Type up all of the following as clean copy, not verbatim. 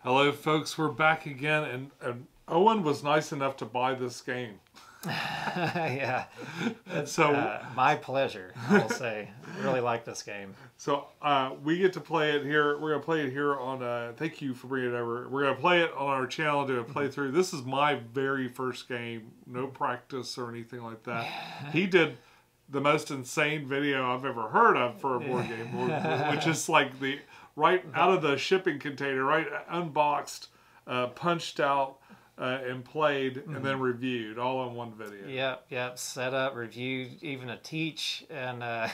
Hello, folks. We're back again, and Owen was nice enough to buy this game. Yeah, it's So, my pleasure, I will say. I really like this game. so we get to play it here. We're gonna play it here on. Thank you for bringing it over. We're gonna play it on our channel, do a playthrough. This is my very first game. No practice or anything like that. He did the most insane video I've ever heard of for a board game, which is like the right out of the shipping container, right unboxed, punched out. And played and then reviewed all in one video. Yep. Set up, reviewed, even a teach, and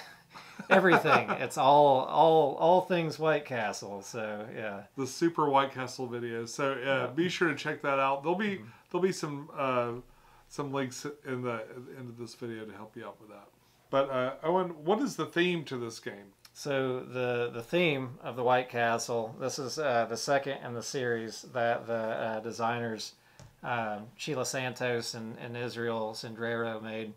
everything. It's all things White Castle. So yeah, The Super White Castle videos. So be sure to check that out. There'll be some links in the end of this video to help you out with that. But Owen, what is the theme to this game? So the theme of the White Castle. This is the second in the series that the designers. Sheila Santos and Israel Cindrero made.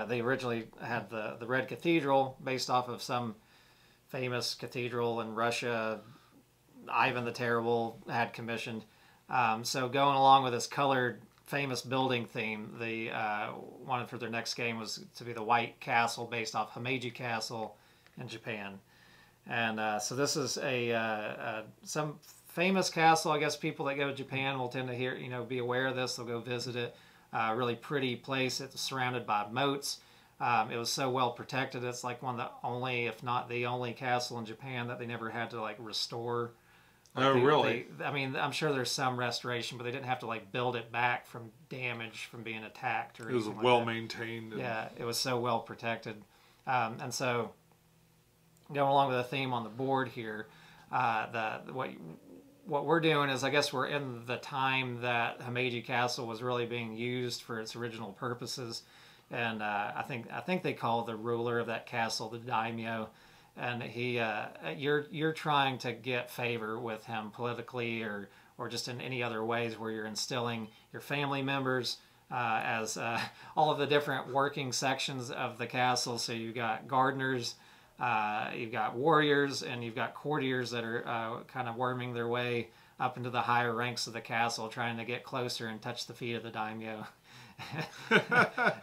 They originally had the Red Cathedral based off of some famous cathedral in Russia Ivan the Terrible had commissioned. So going along with this colored famous building theme, they wanted for their next game was to be the White Castle based off Himeji Castle in Japan. And so this is some famous castle. I guess people that go to Japan will tend to be aware of this. They'll go visit it. Really pretty place. It's surrounded by moats. It was so well protected. It's like one of the only, if not the only, castle in Japan that they never had to like restore. Really? I mean, I'm sure there's some restoration, but they didn't have to like build it back from damage from being attacked or anything. It was well maintained. Yeah, it was so well protected. And so going along with the theme on the board here, what we're doing is, I guess we're in the time that Himeji Castle was really being used for its original purposes, and I think they call the ruler of that castle the daimyo, and you're trying to get favor with him politically or just in any other ways where you're instilling your family members as all of the different working sections of the castle. So you've got gardeners. You've got warriors and you've got courtiers that are kind of worming their way up into the higher ranks of the castle, trying to get closer and touch the feet of the daimyo.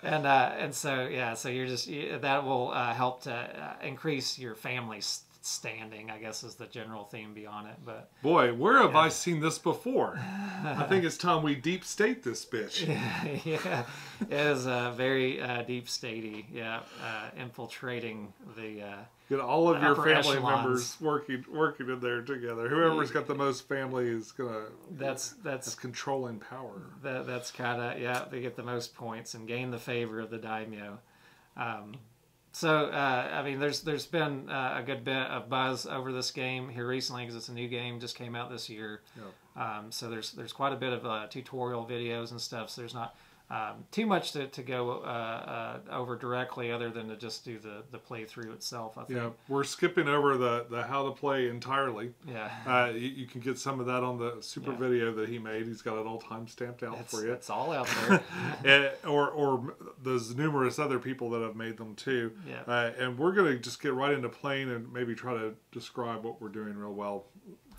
and so that will help to increase your family's standing, I guess, is the general theme beyond it. But boy, where have I seen this before? I think it's time we deep state this bitch. Yeah, it is very deep statey. Yeah, infiltrating the get all of your family echelons. members working in there together. Whoever's got the most family is gonna that's controlling power. That's kind of they get the most points and gain the favor of the daimyo. So, I mean, there's been a good bit of buzz over this game here recently because it's a new game, just came out this year. Yep. So there's quite a bit of tutorial videos and stuff. So there's not too much to go over directly, other than to just do the playthrough itself, I think. Yeah, we're skipping over the how to play entirely. Yeah. You can get some of that on the super video that he made. He's got it all time stamped out for you. It's all out there. or there's numerous other people that have made them too. Yeah. And we're going to just get right into playing and maybe try to describe what we're doing real well.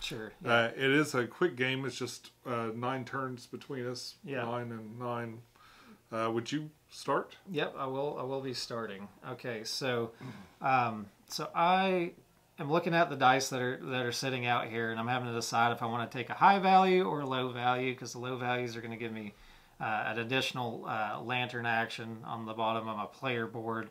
Sure. Yeah. It is a quick game. It's just 9 turns between us. Yeah. 9 and 9. Would you start? Yep, I will be starting. Okay, so so I am looking at the dice that are sitting out here, and I'm having to decide if I want to take a high value or a low value, because the low values are going to give me an additional lantern action on the bottom of my player board.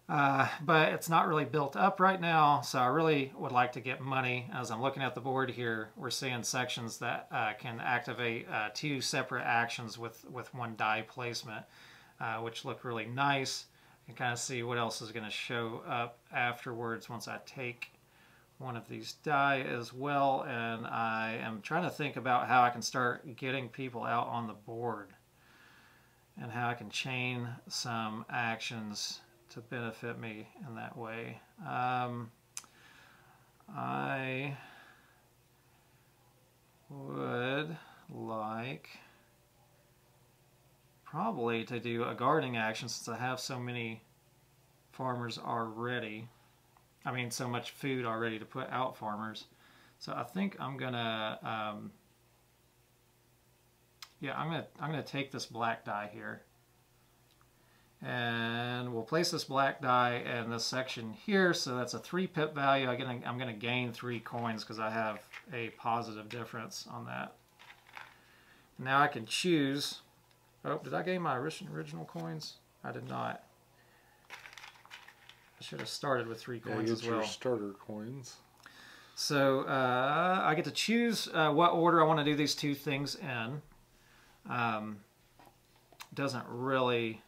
But it's not really built up right now, so I really would like to get money. As I'm looking at the board here, we're seeing sections that can activate 2 separate actions with 1 die placement, which look really nice. You can kind of see what else is going to show up afterwards once I take one of these die as well, and I am trying to think about how I can start getting people out on the board and how I can chain some actions to benefit me in that way. I would like probably to do a gardening action, since I have so many farmers already. I mean, so much food already to put out farmers. So I think I'm gonna, yeah, I'm gonna take this black die here, and we'll place this black die in this section here. So that's a 3 pip value. I'm gonna gain 3 coins because I have a positive difference on that. Now I can choose. Oh, did I gain my original coins? I did not. I should have started with 3 coins as well. Your starter coins. So I get to choose what order I want to do these 2 things in. Doesn't really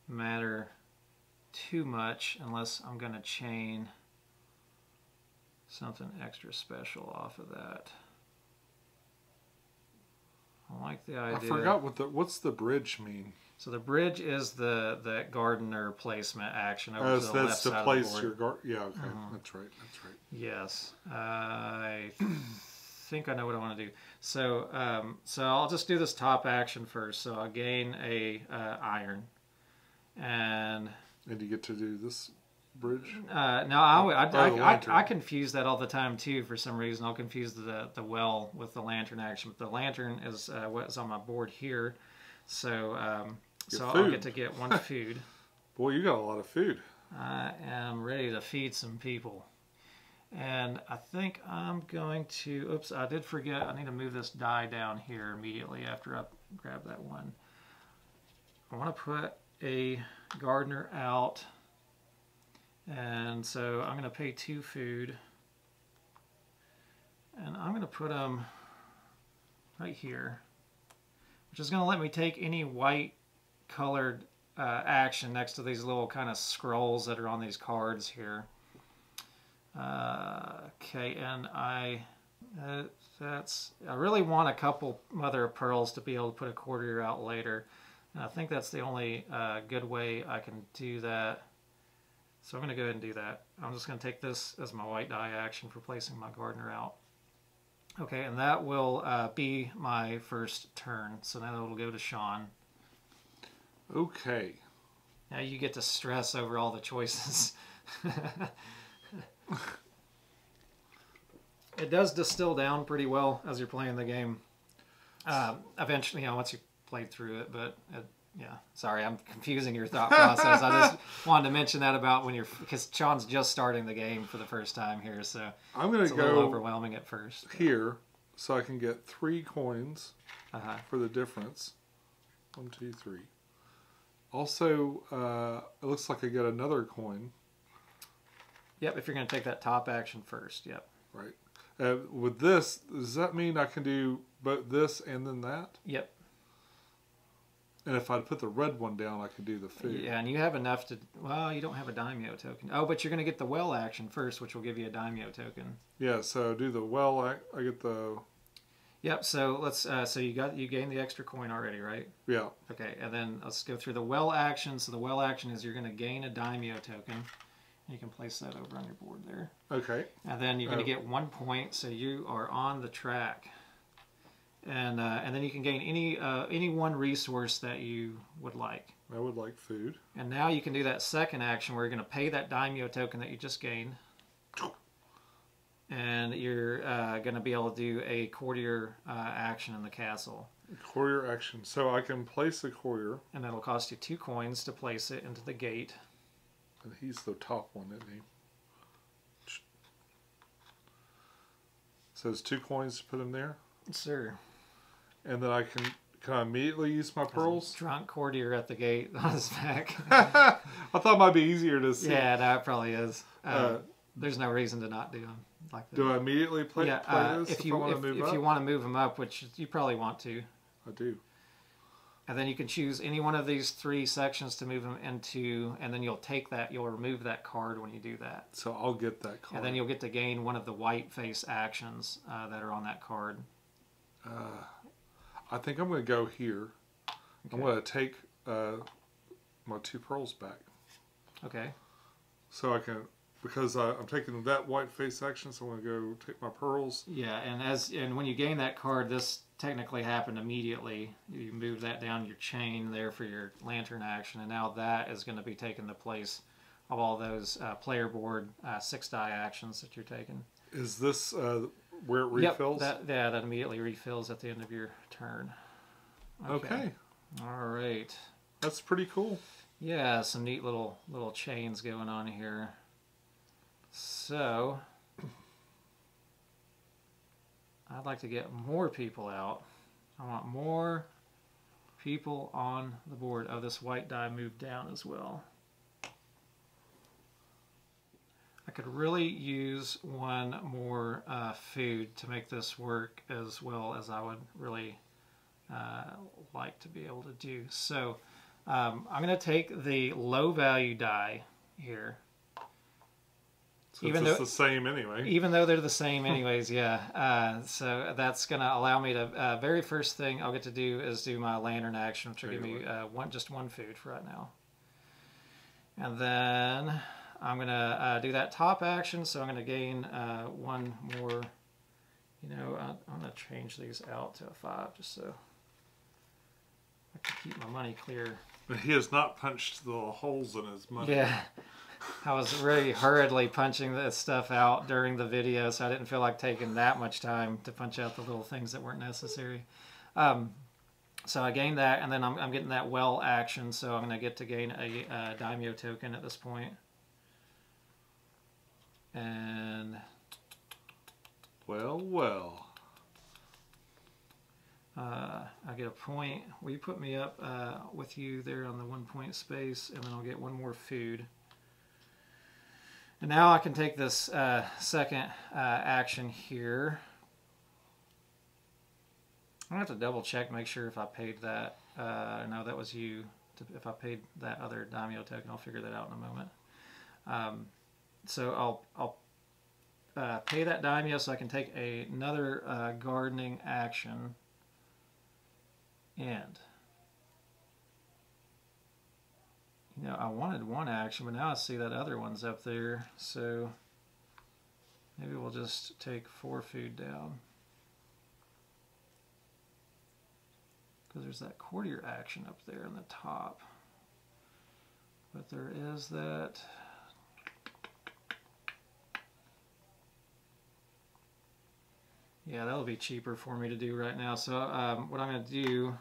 matter too much unless I'm going to chain something extra special off of that. I like the idea. I forgot what's the bridge mean. So the bridge is the gardener placement action over to the left side of the board. That's to place your garden. Yeah, okay, that's right. That's right. Yes, I think I know what I want to do. So so I'll just do this top action first. So I'll gain a iron, and you get to do this bridge. No, I confuse that all the time too. For some reason, I'll confuse the well with the lantern action. But the lantern is what's on my board here. So so I'll get to get 1 food. Boy, you got a lot of food. I am ready to feed some people. And I think I'm going to, oops, I did forget, I need to move this die down here immediately after I grab that one. I want to put a gardener out. And so I'm going to pay 2 food. And I'm going to put them right here, which is going to let me take any white colored action next to these little kind of scrolls that are on these cards here. Okay, and I really want a couple mother of pearls to be able to put a courtier out later. And I think that's the only good way I can do that. So I'm going to go ahead and do that. I'm just going to take this as my white die action for placing my gardener out. Okay, and that will be my first turn. So now it'll go to Sean. Okay. Now you get to stress over all the choices. It does distill down pretty well as you're playing the game. Eventually, once you play through it, but yeah, sorry, I'm confusing your thought process. I just wanted to mention that about because Sean's just starting the game for the first time here, so I'm going to go a little overwhelming at first. Here, so I can get 3 coins for the difference. 1, 2, 3. Also, it looks like I get another coin. Yep, if you're going to take that top action first, yep. Right. With this, does that mean I can do both this and then that? Yep. And if I put the red one down, I could do the food. Yeah, and you have enough to... Well, you don't have a daimyo token. Oh, but you're going to get the well action first, which will give you a daimyo token. Yeah, so do the well. I get the... Yep. So let's. So you gained the extra coin already, right? Yeah. Okay, and then let's go through the well action. So the well action is you're going to gain a daimyo token. You can place that over on your board there. Okay. And then you're going to get 1 point, so you are on the track. And then you can gain any one resource that you would like. I would like food. And now you can do that second action where you're going to pay that daimyo token that you just gained. And you're going to be able to do a courtier action in the castle. Courtier action. So I can place a courtier. And that'll cost you 2 coins to place it into the gate. And he's the top one, isn't he? So it's 2 coins to put him there? Yes, sir. And then I can I immediately use my pearls? Drunk courtier at the gate on his back. I thought it might be easier to see. Yeah, no, it probably is. There's no reason to not do them like that. Do I immediately play this if you want to move them up, which you probably want to. I do. And then you can choose any one of these 3 sections to move them into, and then you'll remove that card when you do that. So I'll get that card. And then you'll get to gain one of the white face actions that are on that card. I think I'm going to go here. Okay. I'm going to take my 2 pearls back. Okay. So I can, because I'm taking that white face action, so I'm going to go take my pearls. Yeah, and when you gain that card, this technically happened immediately. You move that down your chain there for your lantern action, and now that is going to be taking the place of all those player board 6 die actions that you're taking. Is this where it refills? Yep, that immediately refills at the end of your turn. Okay. All right. That's pretty cool. Yeah, some neat little chains going on here. So, I'd like to get more people out. I want more people on the board. Oh, this white die moved down as well. I could really use one more food to make this work as well as I would really like to be able to do. So I'm going to take the low value die here. So it's the same anyway. Even though they're the same anyways, yeah. So that's going to allow me to, very first thing I'll get to do is do my lantern action, which will give me just one food for right now. And then I'm going to do that top action, so I'm going to gain one more, I'm going to change these out to a 5 just so I can keep my money clear. But he has not punched the holes in his money. Yeah. I was really hurriedly punching this stuff out during the video, so I didn't feel like taking that much time to punch out the little things that weren't necessary. So I gained that, and then I'm getting that well action, so I'm going to get to gain a daimyo token at this point. And... Well. I get a point. Will you put me up with you there on the 1 point space, and then I'll get one more food. And now I can take this second action here. I have to double check, make sure if I paid that. No, that was you. If I paid that other daimyo token, I'll figure that out in a moment. So I'll pay that daimyo so I can take another gardening action. And I wanted one action, but now I see that other one's up there, so maybe we'll just take 4 food down. Because there's that courtier action up there in the top. But there is that. Yeah, that'll be cheaper for me to do right now. So what I'm going to do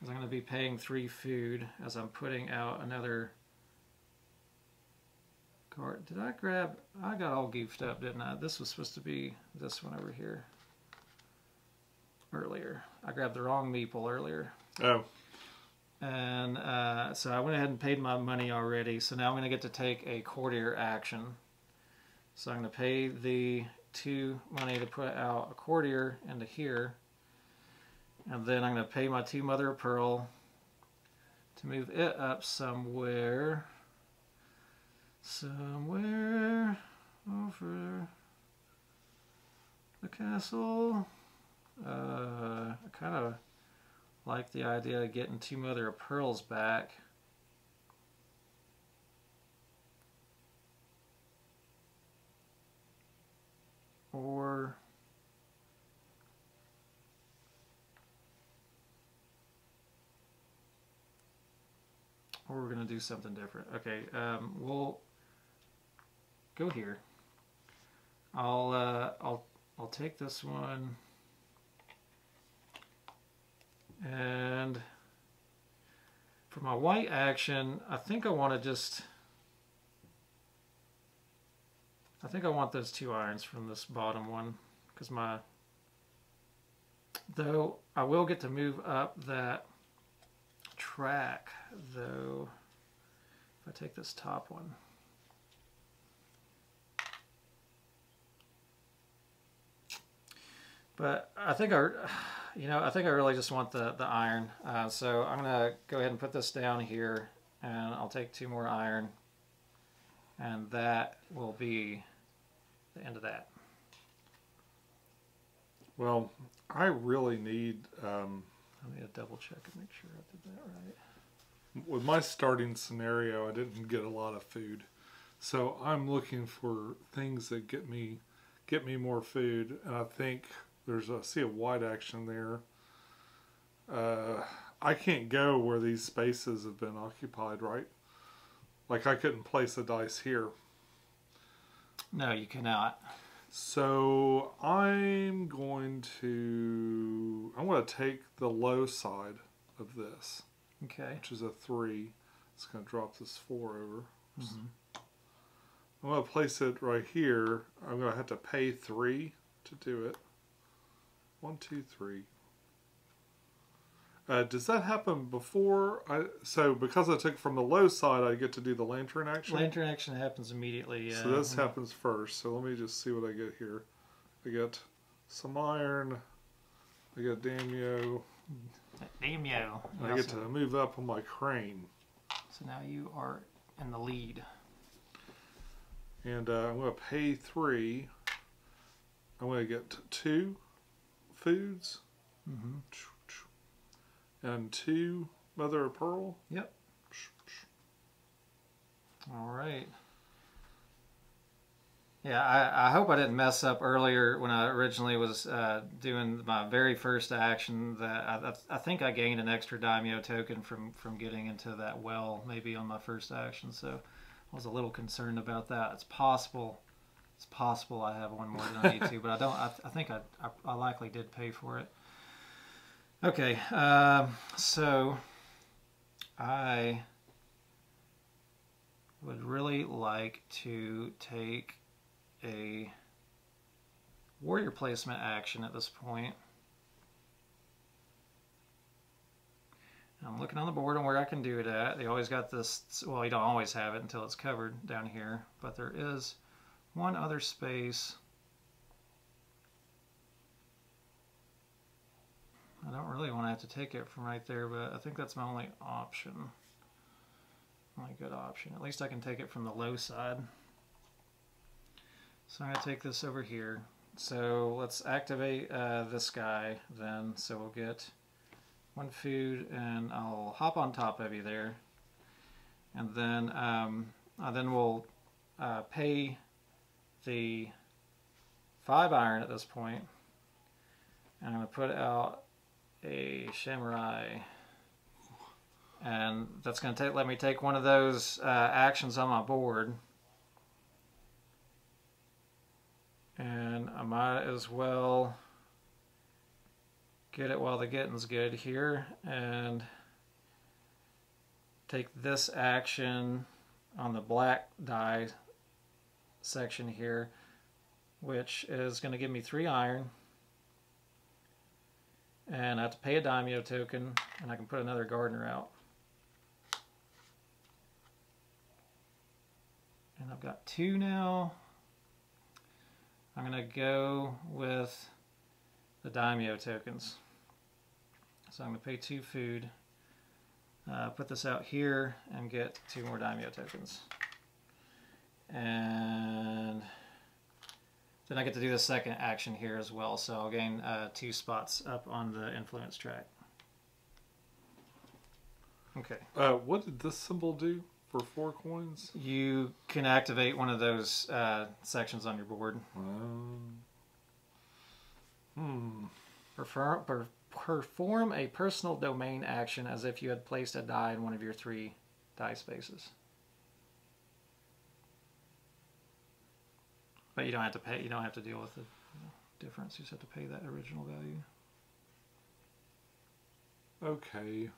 is I'm going to be paying 3 food as I'm putting out another card. Did I grab... I got all goofed up, didn't I? This was supposed to be this one over here earlier. I grabbed the wrong meeple earlier. Oh. And so I went ahead and paid my money already. So now I'm going to get to take a courtier action. So I'm going to pay the 2 money to put out a courtier into here. And then I'm going to pay my 2 mother of pearl to move it up somewhere. Somewhere over the castle. I kind of like the idea of getting 2 mother of pearls back. Or we're going to do something different. Okay, we'll go here. I'll take this one, and for my white action, I think I want those 2 irons from this bottom one, because though I will get to move up that track, though, if I take this top one. But I think I really just want the iron. So I'm gonna go ahead and put this down here, and I'll take 2 more iron, and that will be the end of that. Well, I really need... I need to double check and make sure I did that right. With my starting scenario, I didn't get a lot of food. So I'm looking for things that get me more food. And I think I see a white action there. I can't go where these spaces have been occupied, right? Like I couldn't place a dice here. No, you cannot. So I'm going to take the low side of this, Okay. which is a 3. It's going to drop this 4 over. Mm-hmm. I'm going to place it right here. I'm going to have to pay 3 to do it. 1, 2, 3. Does that happen before? So because I took from the low side, I get to do the lantern action? Lantern action happens immediately. So this happens first. So let me just see what I get here. I get some iron. I get Damio. Damio. I get to move up on my crane. So now you are in the lead. And I'm going to pay 3. I'm going to get 2 foods. Mm-hmm. And 2 mother of pearl. Yep. All right. Yeah, I hope I didn't mess up earlier when I originally was doing my very first action. That I think I gained an extra daimyo token from getting into that well, maybe on my first action. So I was a little concerned about that. It's possible. It's possible I have one more than I need to, but I don't. I think I likely did pay for it. Okay, so I would really like to take a warrior placement action at this point. I'm looking on the board on where I can do it at. They always got this, well, you don't always have it until it's covered down here, but there is one other space. I don't really want to have to take it from right there, but I think that's my only option. Only good option. At least I can take it from the low side. So I'm going to take this over here. So let's activate this guy then. So we'll get 1 food, and I'll hop on top of you there. And then we'll pay the 5 iron at this point. And I'm going to put out a samurai, and that's going to let me take one of those actions on my board, and I might as well get it while the getting's good here and take this action on the black die section here, which is going to give me 3 iron. And I have to pay a daimyo token, and I can put another gardener out. And I've got 2 now. I'm going to go with the daimyo tokens. So I'm going to pay 2 food, put this out here, and get 2 more daimyo tokens. And then I get to do the second action here as well, so I'll gain 2 spots up on the influence track. Okay. What did this symbol do for 4 coins? You can activate one of those sections on your board. Perform a personal domain action as if you had placed a die in one of your 3 die spaces. But you don't have to pay. You don't have to deal with the difference. You just have to pay that original value. Okay.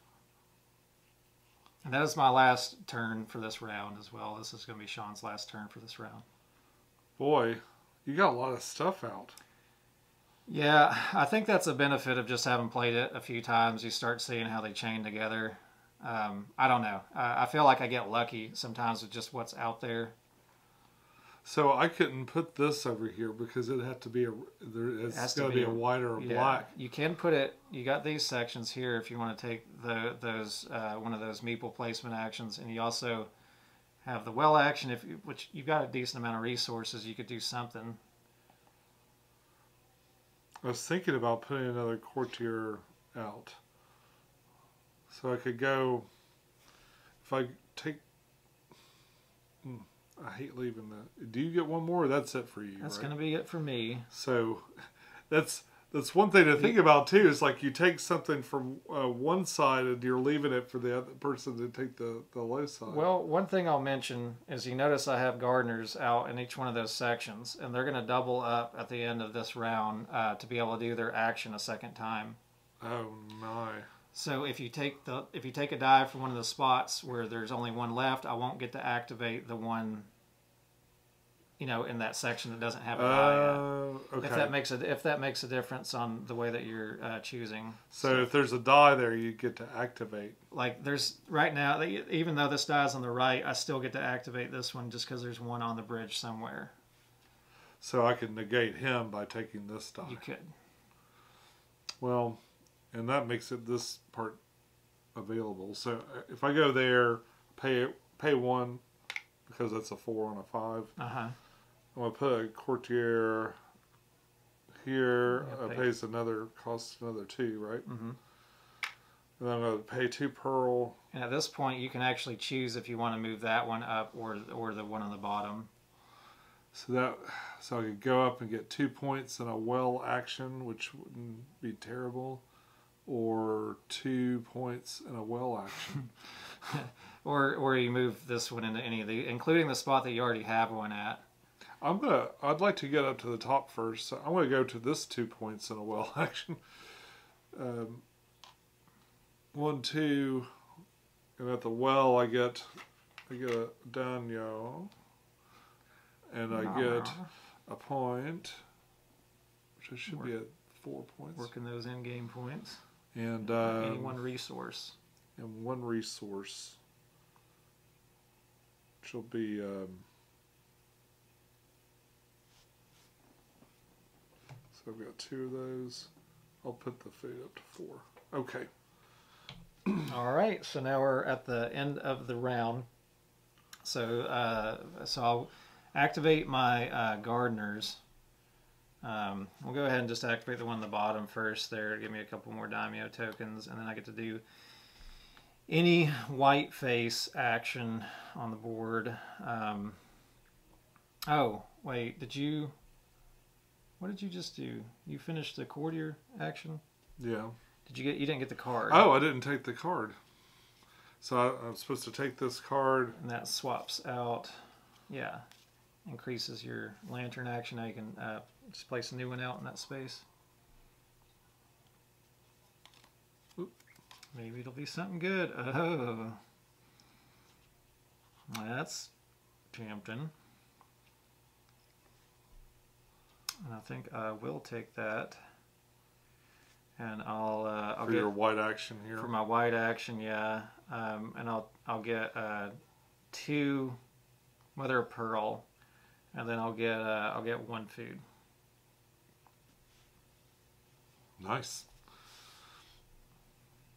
And that is my last turn for this round as well. This is going to be Sean's last turn for this round. Boy, you got a lot of stuff out. Yeah, I think that's a benefit of just having played it a few times. You start seeing how they chain together. I don't know. I feel like I get lucky sometimes with just what's out there. So I couldn't put this over here because it had to be it's got to be a white or a black. You can put it. You got these sections here if you want to take those one of those meeple placement actions, and you also have the well action. Which you've got a decent amount of resources, you could do something. I was thinking about putting another courtier out, so I could go. If I take. I hate leaving that. Do you get one more? Or that's it for you. That's right? going to be it for me. So, that's That's one thing to think about too. Is like you take something from one side and you're leaving it for the other person to take the low side. Well, one thing I'll mention is you notice I have gardeners out in each one of those sections, and they're going to double up at the end of this round to be able to do their action a second time. Oh my! So if you take a die from one of the spots where there's only one left, I won't get to activate the one, you know, in that section that doesn't have a die yet. Okay. If that makes a difference on the way that you're choosing. So if there's a die there, you get to activate. Like there's right now, even though this die is on the right, I still get to activate this one just because there's one on the bridge somewhere. So I can negate him by taking this die. You could. Well, and that makes it this part available. So if I go there, pay one because that's a 4 on a 5. I'm gonna put a courtier here. Costs another 2, right? Mm-hmm. And then I'm gonna pay 2 pearl. And at this point, you can actually choose if you want to move that one up or the one on the bottom. So I could go up and get 2 points in a well action, which wouldn't be terrible, or 2 points in a well action. or you move this one into any of the, including the spot that you already have one at. I'd like to get up to the top first, so I'm gonna go to this 2 points in a well action. 1, 2, and at the well I get a danyo, and I get a point, which should be at 4 points. Working those in-game points. And any one resource. And 1 resource, which will be so I've got 2 of those. I'll put the food up to 4. Okay. All right. So now we're at the end of the round. So so I'll activate my gardeners. We'll go ahead and just activate the one on the bottom first there to give me a couple more daimyo tokens, and then I get to do any white face action on the board. Oh, wait, what did you just do? You finished the courtier action? Yeah. You didn't get the card. Oh, I didn't take the card. So I'm supposed to take this card. And that swaps out, yeah, increases your lantern action. Now you can just place a new one out in that space. Oop. Maybe it'll be something good. Oh, that's tempting. And I think I will take that. And I'll for get your white action here. For my white action, yeah. And I'll get 2 mother of pearl, and then I'll get 1 food. Nice.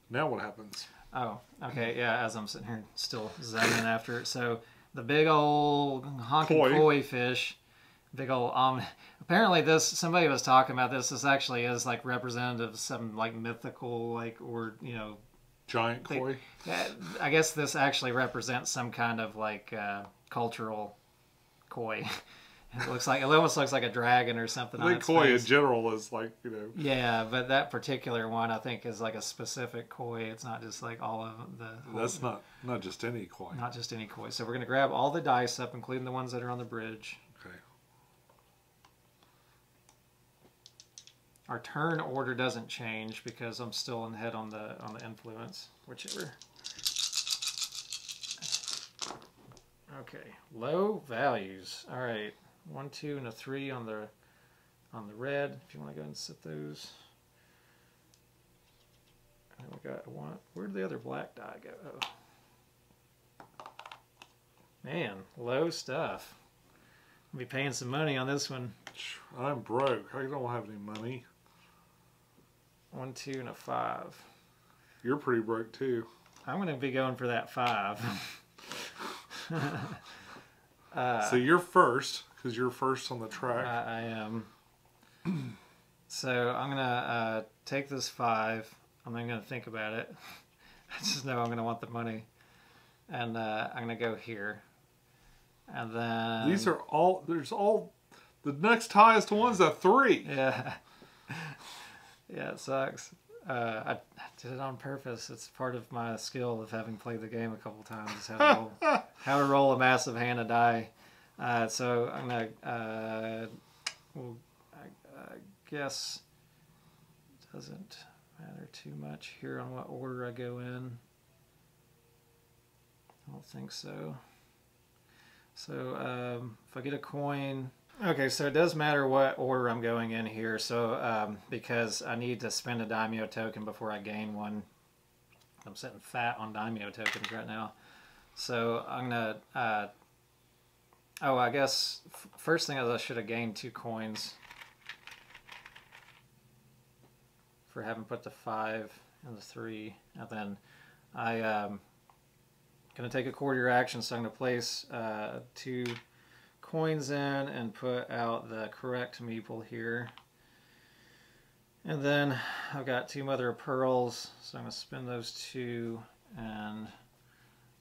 Now what happens? Oh, okay, yeah. As I'm sitting here still zagging after it, so the big old honking koi fish. Big old apparently somebody was talking about this. This actually is like representative of some like mythical or giant koi. I guess this actually represents some kind of like cultural koi. It almost looks like a dragon or something. I think koi in general is like Yeah, but that particular one I think is like a specific koi. It's not just like all of the. That's not just any koi. Not just any koi. So we're gonna grab all the dice up, including the ones that are on the bridge. Okay. Our turn order doesn't change because I'm still in head on the influence, whichever. Okay, low values. All right, 1, 2, and a 3 on the red. If you want to go ahead and set those. And we got one. Where did the other black die go? Oh, man, low stuff. I'll be paying some money on this one. I'm broke. I don't have any money. 1, 2, and a 5. You're pretty broke too. I'm going to be going for that 5. So you're first, because you're first on the track. I am. So I'm going to take this 5. I'm not going to think about it. I just know I'm going to want the money. And I'm going to go here. And then... These are all... The next highest one's a 3. Yeah. Yeah, it sucks. I did it on purpose. It's part of my skill of having played the game a couple times. Is how to roll a massive hand of die. So I'm gonna, well, I guess it doesn't matter too much here on what order I go in. I don't think so. So if I get a coin. Okay, so it does matter what order I'm going in here. So because I need to spend a daimyo token before I gain one. I'm sitting fat on daimyo tokens right now. So I'm gonna. Oh, I guess first thing is I should have gained 2 coins for having put the 5 and the 3, and then I'm gonna take a courtier action. So I'm gonna place 2 coins in and put out the correct meeple here, and then I've got 2 mother of pearls, so I'm going to spend those 2, and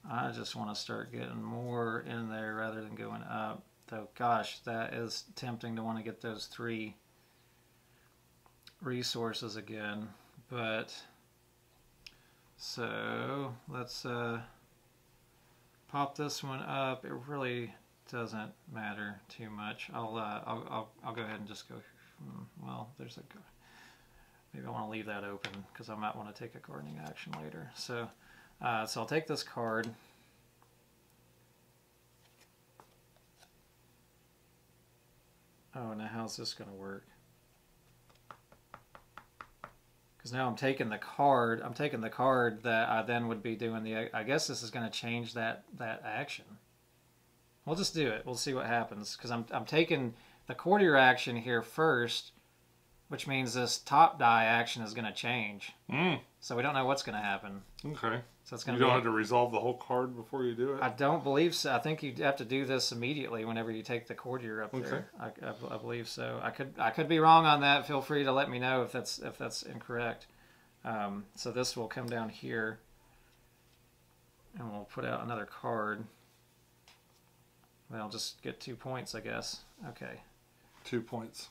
I just want to start getting more in there rather than going up. Though gosh, that is tempting to want to get those 3 resources again, but so let's pop this one up. It really doesn't matter too much. I'll go ahead and just go. Well, there's a. Maybe I want to leave that open because I might want to take a gardening action later. So, so I'll take this card. Oh, now how's this going to work? Because now I'm taking the card. I'm taking the card that I then would be doing the. I guess this is going to change that action. We'll just do it. We'll see what happens. Because I'm taking the courtier action here first, which means this top die action is going to change. So we don't know what's going to happen. Okay. So it's going to. You don't have to resolve the whole card before you do it? I don't believe so. I think you have to do this immediately whenever you take the courtier up there. I believe so. I could be wrong on that. Feel free to let me know if that's incorrect. So this will come down here, and we'll put out another card. Well, I'll just get 2 points, I guess. Okay. 2 points.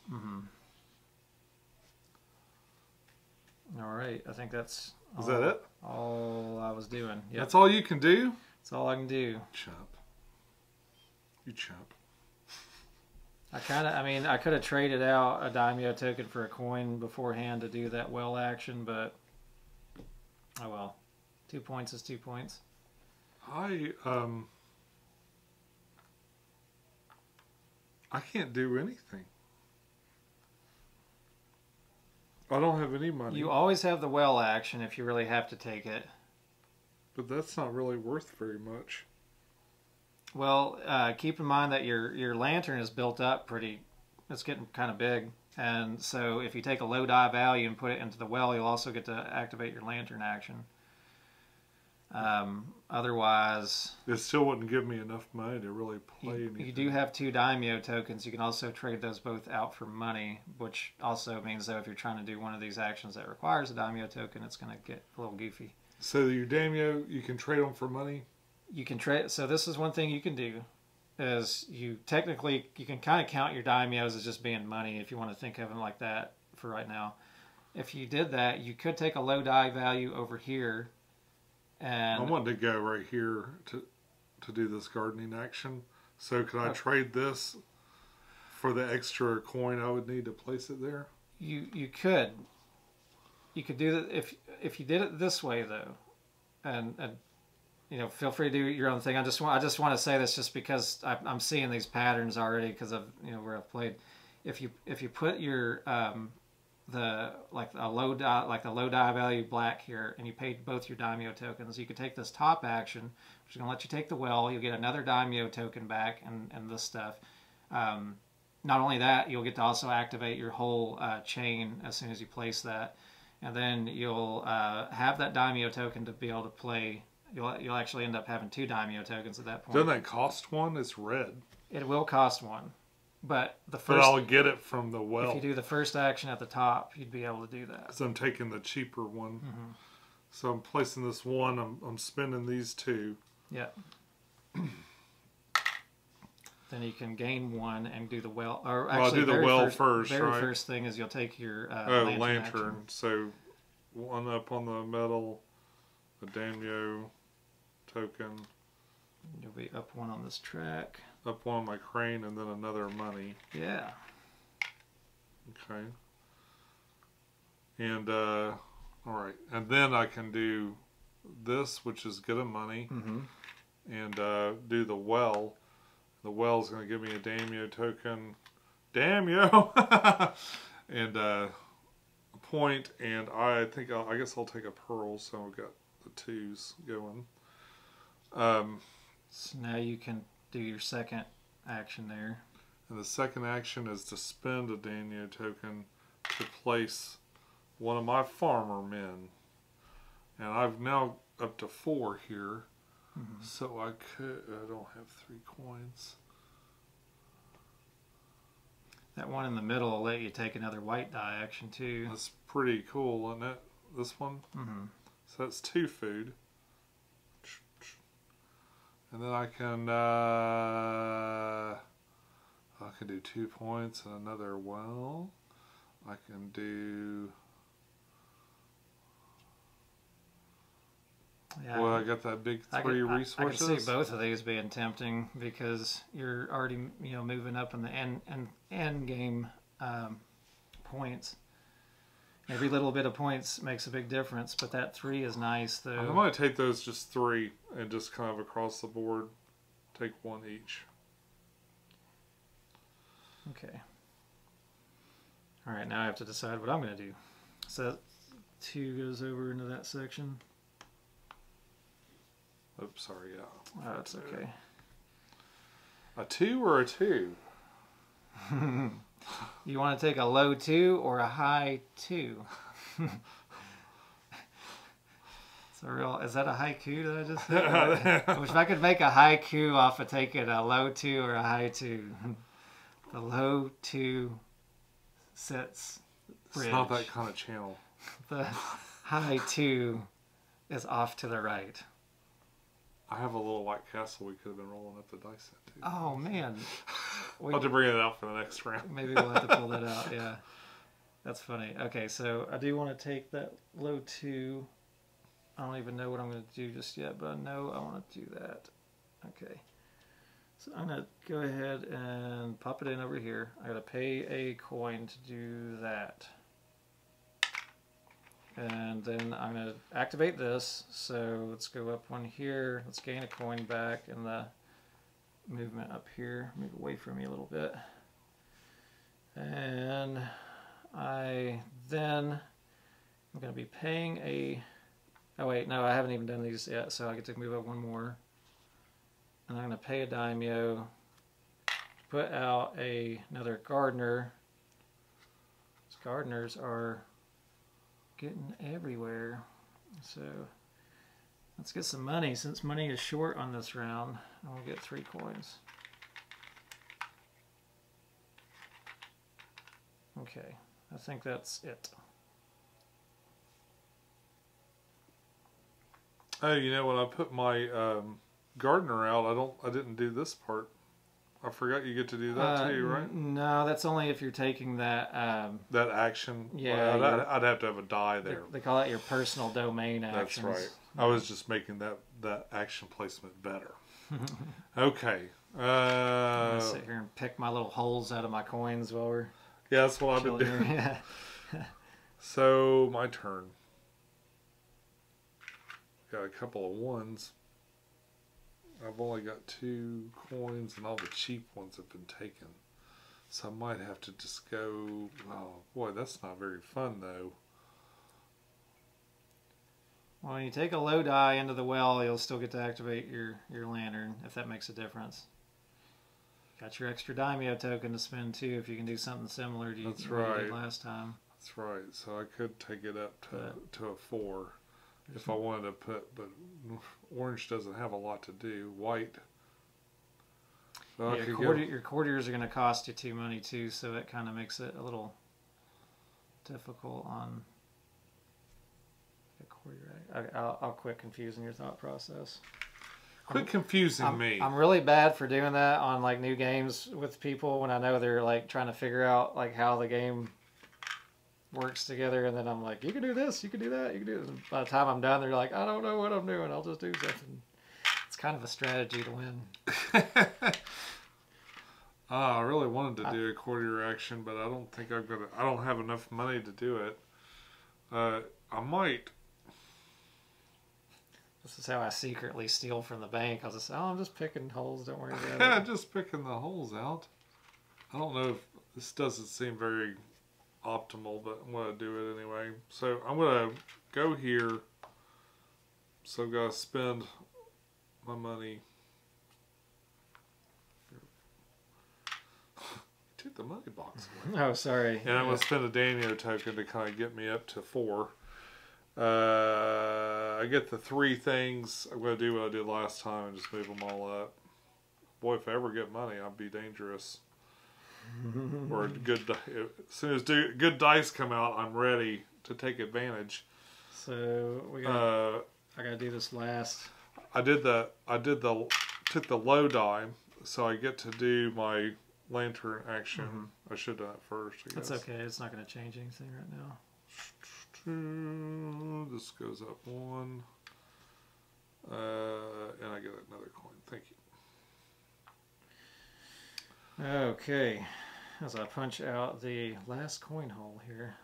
All right. I think that's Is that it? All I was doing. Yep. That's all you can do? That's all I can do. Chump. You chump. I could have traded out a daimyo token for a coin beforehand to do that well action, but oh well. 2 points is 2 points. I can't do anything. I don't have any money. You always have the well action if you really have to take it. But that's not really worth very much. Well, keep in mind that your lantern is built up pretty. It's getting kind of big. And so if you take a low die value and put it into the well, you'll also get to activate your lantern action. Otherwise, it still wouldn't give me enough money to really play anything. You do have 2 daimyo tokens. You can also trade those both out for money, which also means that if you're trying to do one of these actions that requires a daimyo token, it's going to get a little goofy. So your daimyo, you can trade them for money? You can trade. So this is one thing you can do, is you can kind of count your daimyos as just being money if you want to think of them like that for right now. If you did that, you could take a low die value over here. And I wanted to go right here to do this gardening action. So could I trade this for the extra coin I would need to place it there? You could do that if you did it this way though, and you know, feel free to do your own thing. I just want to say this just because I'm seeing these patterns already because of where I've played. If you put your the low die value black here, and you paid both your daimyo tokens, you could take this top action, which is going to let you take the well. You'll get another daimyo token back, and this stuff. Not only that, you'll get to also activate your whole chain as soon as you place that, and then you'll have that daimyo token to be able to play. You'll actually end up having 2 daimyo tokens at that point. Doesn't that cost 1? It's red. It will cost 1. But I'll get it from the well. If you do the first action at the top, you'd be able to do that. Because I'm taking the cheaper one. So I'm placing this 1. I'm spending these 2. Yeah. then you can gain 1 and do the well. Or Well, actually, I'll do the well first, very right? first thing is you'll take your lantern. lantern. So 1 up on the metal, a Daimyo token. You'll be up 1 on this track. Up 1 on my crane, and then another money. Yeah. Okay. And all right, and then I can do this, which is get a money, and do the well. The well's going to give me a Daimyo token. Daimyo! And a point, and I think I guess I'll take a pearl, so I've got the 2s going. So now you can do your second action there. And the second action is to spend a Daimyo token to place 1 of my farmer men. And I've now up to 4 here. So I don't have 3 coins. That one in the middle will let you take another white die action too. That's pretty cool, isn't it? This one? So that's 2 food. And then I can do 2 points and another well. I can do... Yeah, well, I got that big 3 resources. I can see both of these being tempting because you're already, moving up in the end game points. Every little bit of points makes a big difference, but that 3 is nice though. I'm going to take those just 3 and just kind of across the board take 1 each. Okay. All right, now I have to decide what I'm going to do. So 2 goes over into that section. Oops, sorry, yeah. Oh, that's okay. A 2 or a 2? You want to take a low 2 or a high 2? Is that a haiku that I just said? I wish I could make a haiku off of taking a low 2 or a high 2. The low 2 sits bridge. It's not that kind of channel. The high 2 is off to the right. I have a little white castle we could have been rolling up the dice at too. Oh man. I'll have to bring it out for the next round. Maybe we'll have to pull that out, yeah. That's funny. Okay, so I do want to take that low 2. I don't even know what I'm going to do just yet, but I know I want to do that. Okay. So I'm going to go ahead and pop it in over here. I got to pay a coin to do that. And then I'm going to activate this. So let's go up 1 here. Let's gain a coin back in the movement up here. Move away from me a little bit. And I'm going to be paying a... Oh wait, no, I haven't even done these yet, so I get to move up 1 more. And I'm going to pay a daimyo to put out another gardener. These gardeners are getting everywhere. So let's get some money. Since money is short on this round, I'll get 3 coins. Okay, I think that's it. Oh, you know, when I put my gardener out, I didn't do this part. I forgot you get to do that too, right? No, that's only if you're taking that... that action? Yeah. Well, I'd have to have a die there. They call it your personal domain actions. That's right. I was just making that action placement better. Okay. I'm gonna sit here and pick my little holes out of my coins while we're... Yeah, that's what I've been doing. Yeah. So, my turn. Got a couple of 1s. I've only got 2 coins and all the cheap ones have been taken. So I might have to just go... Oh, boy, that's not very fun, though. Well, when you take a low die into the well, you'll still get to activate your lantern, if that makes a difference. Got your extra daimyo token to spend, too, if you can do something similar to what you did last time. That's right. So I could take it up to a 4 if I wanted to put... But orange doesn't have a lot to do. White... So yeah, your courtiers are going to cost you 2 money, too, so that kind of makes it a little difficult on... Okay, I'll quit confusing your thought process. Quit confusing me. I'm really bad for doing that on like new games with people when I know they're like trying to figure out like how the game works together, and then I'm like, you can do this, you can do that, you can do this. And by the time I'm done, they're like, I don't know what I'm doing. I'll just do something. It's kind of a strategy to win. I really wanted to do a courtier action, but I don't think I'm gonna. I don't have enough money to do it. I might. This is how I secretly steal from the bank. I'll just say, I'm just picking holes. Don't worry about Yeah, it. just picking the holes out. I don't know if this doesn't seem very optimal, but I'm gonna do it anyway. So I'm gonna go here. So I'm gonna spend my money. Took the money box away. Oh, sorry. And I'm gonna spend a daimyo token to kind of get me up to 4. I get the 3 things. I'm gonna do what I did last time and just move them all up. Boy, if I ever get money, I'll be dangerous. Or good. As soon as good dice come out, I'm ready to take advantage. So we got. I gotta do this last. I took the low die, so I get to do my lantern action. I should have done it first. I guess. That's okay. It's not gonna change anything right now. This goes up 1, and I get another coin. Thank you. Okay, as I punch out the last coin hole here.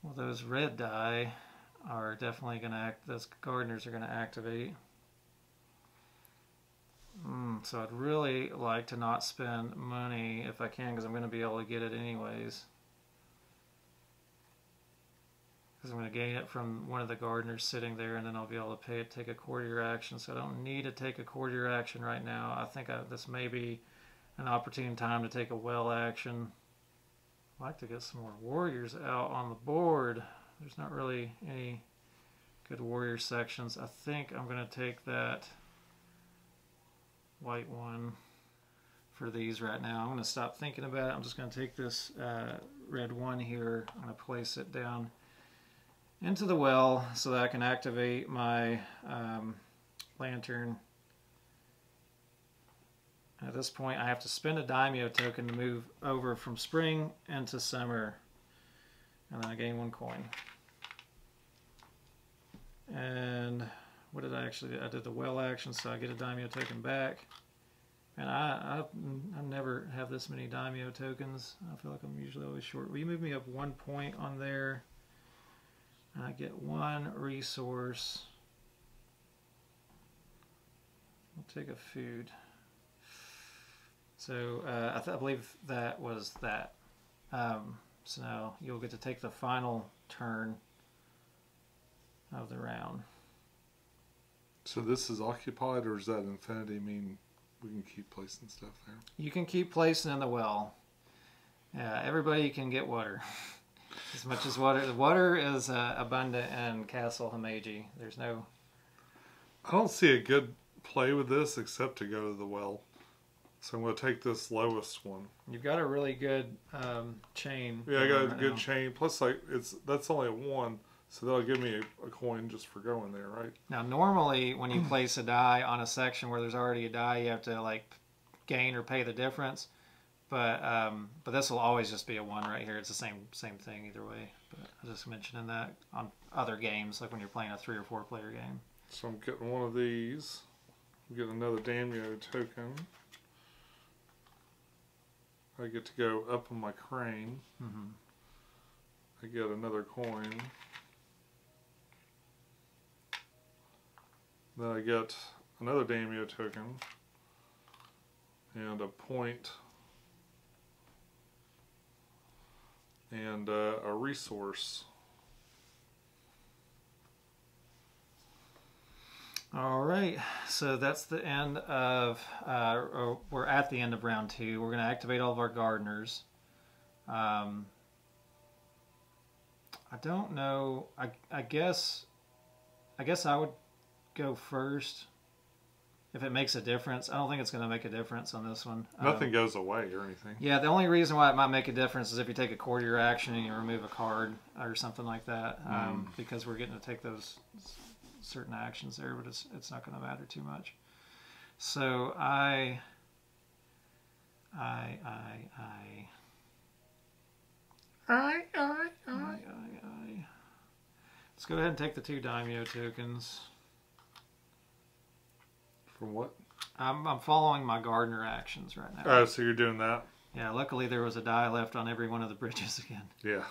Well, those red die are definitely going to act. Those gardeners are going to activate. So I'd really like to not spend money if I can, because I'm going to be able to get it anyways. Because I'm going to gain it from one of the gardeners sitting there, and then I'll be able to take a courtier action. So I don't need to take a courtier action right now. I think this may be an opportune time to take a well action. I'd like to get some more warriors out on the board. There's not really any good warrior sections. I think I'm going to take that white one for these right now. I'm going to stop thinking about it. I'm just going to take this red one here. I'm going to place it down into the well so that I can activate my lantern. At this point, I have to spend a daimyo token to move over from spring into summer, and then I gain 1 coin. And what did I actually do? I did the well action, so I get a daimyo token back. And I never have this many daimyo tokens. I feel like I'm usually always short. Will you move me up 1 point on there? And I get 1 resource. I'll take a food. So I believe that was that. So now you'll get to take the final turn of the round. So this is occupied, or does that infinity mean we can keep placing stuff there? You can keep placing in the well. Everybody can get water. As much as water. The water is abundant in Castle Himeji. There's no... I don't see a good play with this except to go to the well. So I'm going to take this lowest one. You've got a really good chain. Yeah, I got a good chain. Plus, that's only a 1, so that'll give me a coin just for going there, right? Now, normally when you place a die on a section where there's already a die, you have to like gain or pay the difference. But this will always just be a 1 right here. It's the same thing either way. But I was just mentioning that on other games, like when you're playing a 3 or 4 player game. So I'm getting one of these. I'm getting another daimyo token. I get to go up on my crane. I get another coin. Then I get another daimyo token and a point and a resource. All right, so that's the end of, we're at the end of round 2. We're going to activate all of our gardeners. I don't know, I guess I would go first. if it makes a difference. I don't think it's going to make a difference on this one. Nothing goes away or anything. Yeah, the only reason why it might make a difference is if you take a courtier action and you remove a card or something like that, because we're getting to take those certain actions there, but it's not going to matter too much. So I. Let's go ahead and take the 2 daimyo tokens. From what? I'm following my gardener actions right now. Oh, so you're doing that? Yeah, luckily there was a die left on every one of the bridges again. Yeah.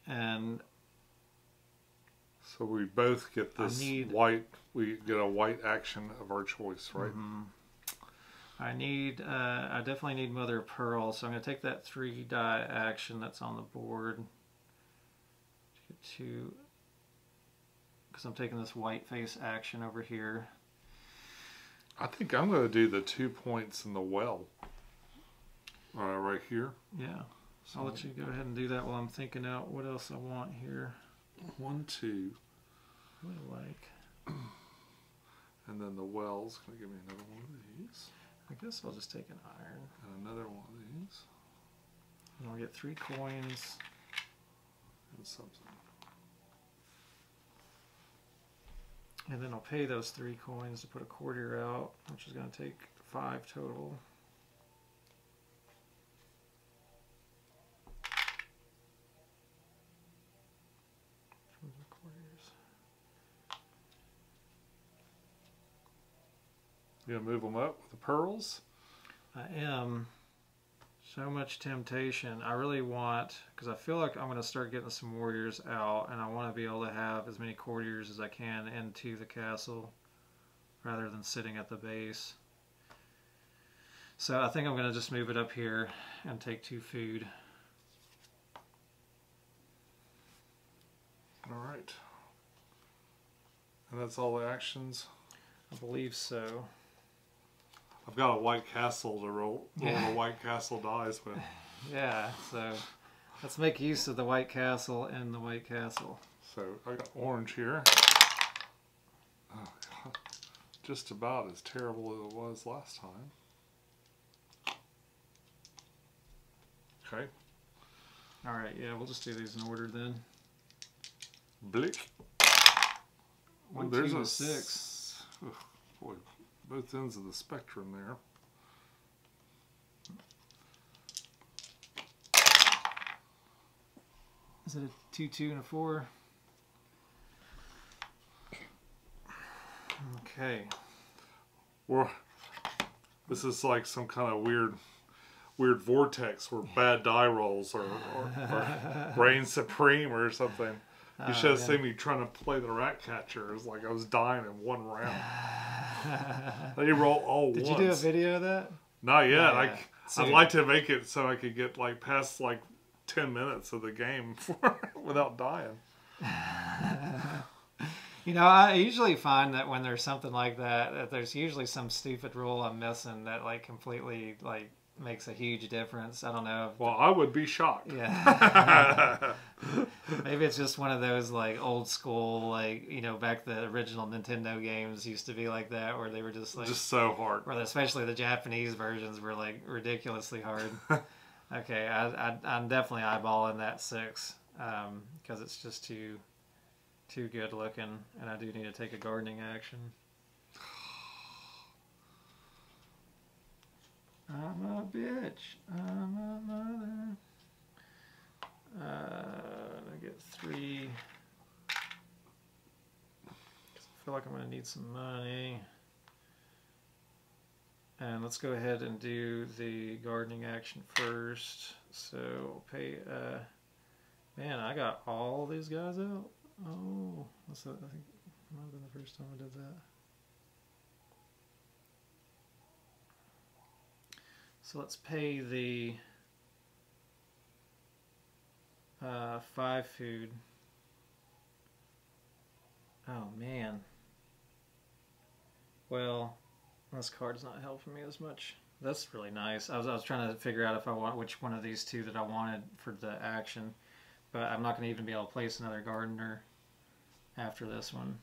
And so we both get this white. We get a white action of our choice, right? Mm-hmm. I definitely need Mother of Pearl, so I'm going to take that 3 die action that's on the board. Because I'm taking this white face action over here. I think I'm going to do the 2 points in the well. Right here. Yeah. So I'll let you go ahead and do that while I'm thinking out what else I want here. 1, 2. What do I like? And then the well's going to give me another one of these. I guess I'll just take an iron. And another one of these. And I'll get 3 coins. And something. And then I'll pay those 3 coins to put a courtier out, which is going to take 5 total. You gonna move them up with the pearls? I am. So much temptation. I really want, because I feel like I'm going to start getting some warriors out, and I want to be able to have as many courtiers as I can into the castle rather than sitting at the base. So I think I'm going to just move it up here and take 2 food. All right. And that's all the actions? I believe so. I've got a white castle to roll the white castle dice with. Yeah, so let's make use of the white castle and the white castle. So I got orange here. Oh, God. Just about as terrible as it was last time. Okay. All right, yeah, we'll just do these in order then. Blick. 1, there's 2, a 6. Oh, boy, both ends of the spectrum there. Is it a 2, 2, and a 4? Okay. Well, this is like some kind of weird vortex where bad die rolls or reign supreme or something. You should have seen me trying to play the rat catcher. It was like I was dying in one round. They roll all Did once. you do a video of that? Not yet. Not yet. I'd like to make it so I could get like past like 10 minutes of the game without dying. You know, I usually find that when there's something like that there's usually some stupid rule I'm missing that like completely like makes a huge difference. I don't know. Well, I would be shocked. Yeah. Maybe it's just one of those like old school, like, you know, back the original Nintendo games used to be like that, where they were just like just so hard. Or especially the Japanese versions were like ridiculously hard. Okay, I'm definitely eyeballing that 6 because it's just too good looking, and I do need to take a gardening action. I'm a bitch. I'm a mother. I get 3. I feel like I'm going to need some money. And let's go ahead and do the gardening action first. So we'll pay. Man, I got all these guys out. Oh, I think it might have been the first time I did that. So let's pay the 5 food. Oh man. Well, this card's not helping me as much. That's really nice. I was trying to figure out if I want which one of these 2 that I wanted for the action, but I'm not going to even be able to place another gardener after this one.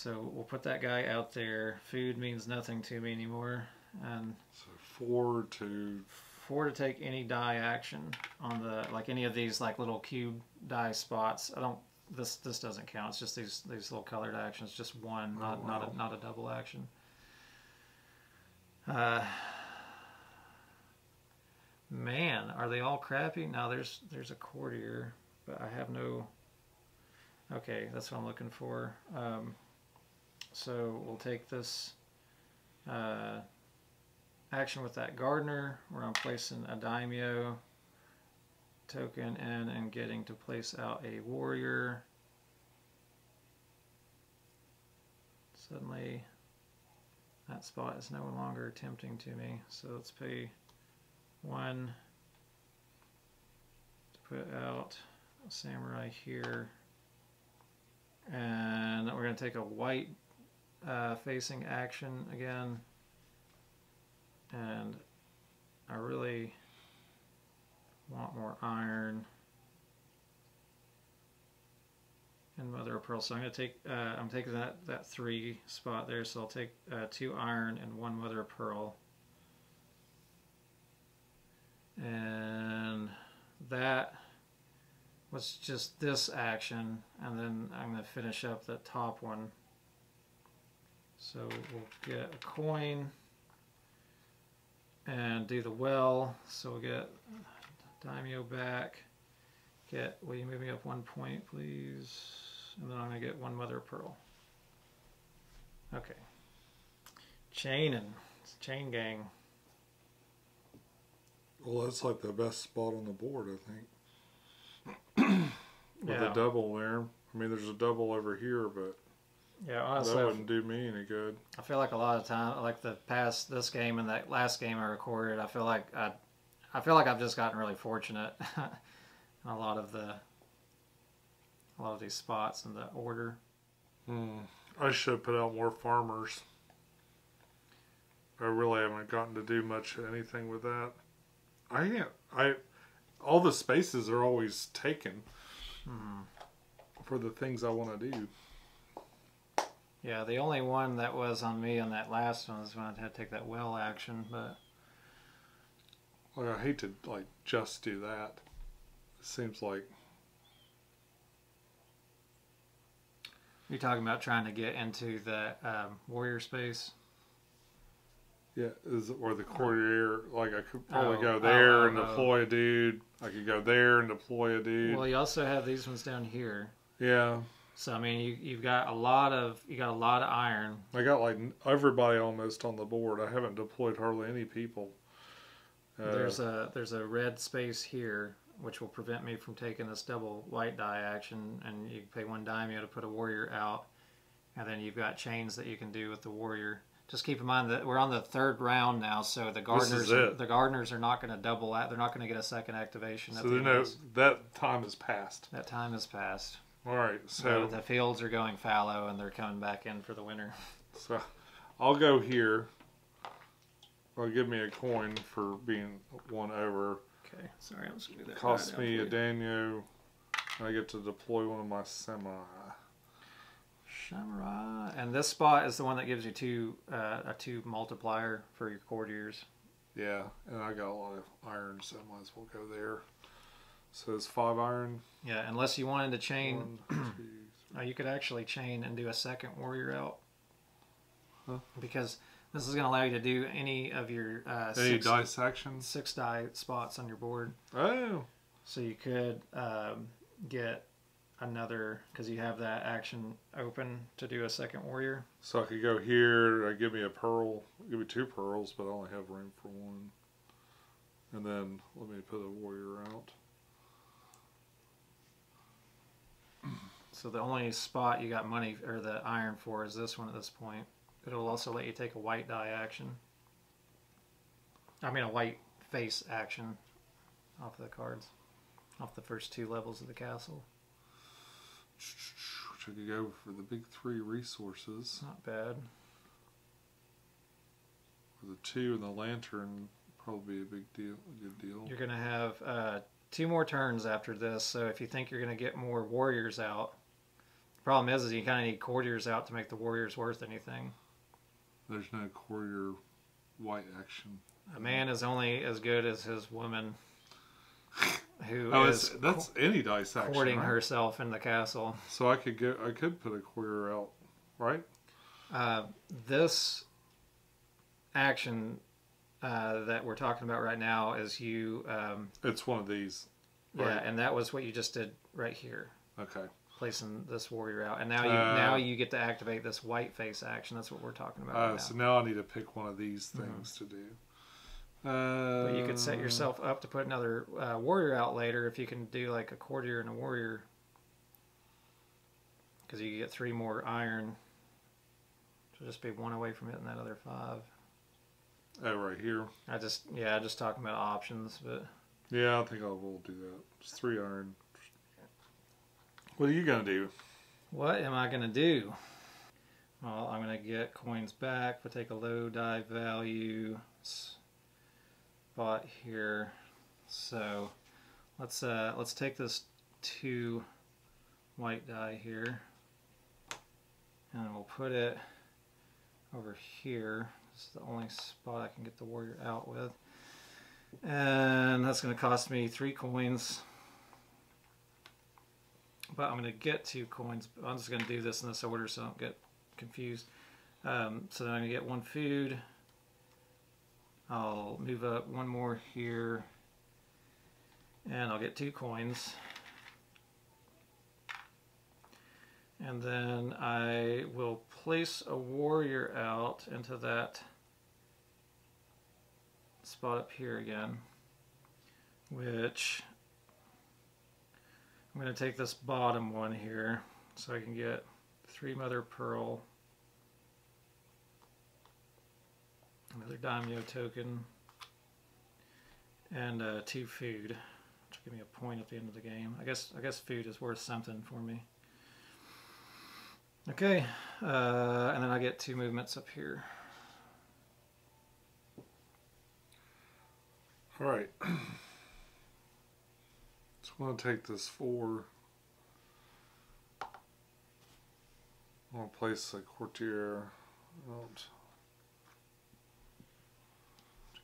So we'll put that guy out there. Food means nothing to me anymore. And so 4 to 4 to take any die action on the like any of these like little cube die spots. I don't. This doesn't count. It's just these little colored actions. Just one, not a double action. Man, are they all crappy? No, there's a courtier, but I have no. Okay, that's what I'm looking for. So we'll take this action with that gardener, where I'm placing a daimyo token in and getting to place out a warrior. Suddenly, that spot is no longer tempting to me. So let's pay 1 to put out a samurai here. And we're going to take a white facing action again. And I really want more iron and mother of pearl. So I'm going to take, I'm taking that 3 spot there. So I'll take 2 iron and 1 mother of pearl. And that was just this action, and then I'm going to finish up the top one. So we'll get a coin and do the well. So we'll get daimyo back. Will you move me up 1 point, please? And then I'm going to get 1 mother of pearl. Okay. Chain gang. Well, that's like the best spot on the board, I think. With Yeah. a double there. I mean, there's a double over here, but Yeah, honestly, that wouldn't do me any good. I feel like a lot of time, like this game and that last game I recorded, I feel like I've just gotten really fortunate in a lot of these spots in the order. I should have put out more farmers. I really haven't gotten to do much anything with that. All the spaces are always taken for the things I want to do. Yeah, the only one that was on me on that last one is when I had to take that well action, but Like, I hate to just do that. It seems like you're talking about trying to get into the warrior space. or the courtier. Like, I could probably go there and deploy a dude. I could go there and deploy a dude. Well, you also have these ones down here. Yeah. So I mean, you've got a lot of iron. I got like everybody almost on the board. I haven't deployed hardly any people. There's a red space here, which will prevent me from taking this double white die action, and you pay 1 daimyo to put a warrior out, and then you've got chains that you can do with the warrior. Just keep in mind that we're on the 3rd round now, so the gardeners are not going to double that. They're not going to get a second activation. So that time has passed. That time has passed. All right, so the fields are going fallow, and they're coming back in for the winter. So I'll go here. Well, give me a coin for being 1 over. Okay, sorry, I'm just going to do that. Cost me a daimyo. I get to deploy one of my samurai. And this spot is the one that gives you a 2 multiplier for your courtiers. Yeah, and I got a lot of iron, so I might as well go there. So it's 5 iron. Yeah, unless you wanted to chain. 1, 2, 3. You could actually chain and do a second warrior out. Huh? Because this is going to allow you to do any of your any dice actions? 6 die spots on your board. Oh. So you could get another, because you have that action open to do a second warrior. So I could go here, give me a pearl, give me 2 pearls, but I only have room for 1. And then let me put a warrior out. So the only spot you got money or the iron for is this one at this point. But it will also let you take a white die action. I mean a white face action off the cards. Off the first 2 levels of the castle. Which I could go for the big 3 resources. Not bad. For the 2 and the lantern, probably be a good deal. You're going to have 2 more turns after this, so if you think you're going to get more warriors out, Problem is you kind of need courtiers out to make the warriors worth anything. There's no courtier white action. A man is only as good as his woman, who that's any dice action, courting right? herself in the castle. So I could put a courtier out, right? This action that we're talking about right now is you. It's one of these. Right? Yeah, and that was what you just did right here. Okay. Placing this warrior out, and now you get to activate this white face action. That's what we're talking about right now. So now I need to pick one of these things to do. But you could set yourself up to put another warrior out later if you can do like a courtier and a warrior, because you get 3 more iron. So just be 1 away from it, and that other 5. Oh, right here. Just talking about options, but yeah, I think I will do that. Just 3 iron. What are you gonna do? What am I gonna do? Well, I'm gonna get coins back, but take a low die value spot here. So let's take this 2 white die here, and we'll put it over here. This is the only spot I can get the warrior out with, and that's gonna cost me 3 coins. But I'm going to get 2 coins. I'm just going to do this in this order so I don't get confused. So then I'm going to get 1 food. I'll move up 1 more here. And I'll get 2 coins. And then I will place a warrior out into that spot up here again. Which... I'm going to take this bottom one here so I can get 3 mother pearl, another daimyo token, and 2 food, which will give me a point at the end of the game. I guess food is worth something for me. Okay, and then I get 2 movements up here. All right. I'm going to take this 4. I'm going to place a courtier out.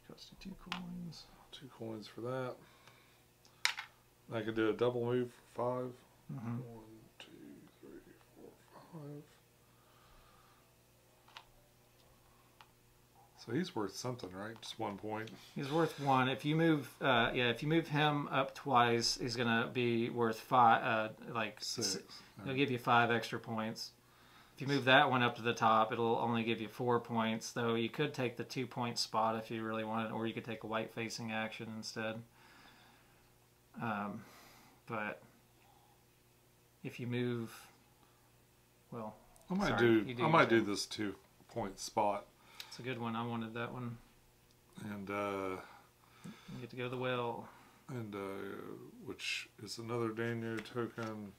Cost you 2 coins. 2 coins for that. I could do a double move for 5. 1, 2, 3, 4, 5. So he's worth something, right? Just 1 point. He's worth 1. If you move, if you move him up twice, he's gonna be worth 5. Like 6. He'll give you 5 extra points. If you move that one up to the top, it'll only give you 4 points. Though you could take the 2-point spot if you really wanted, or you could take a white facing action instead. But if you move, well, I might do this 2-point spot. It's a good one. I wanted that one. And you get to go to the well. And which is another daimyo token.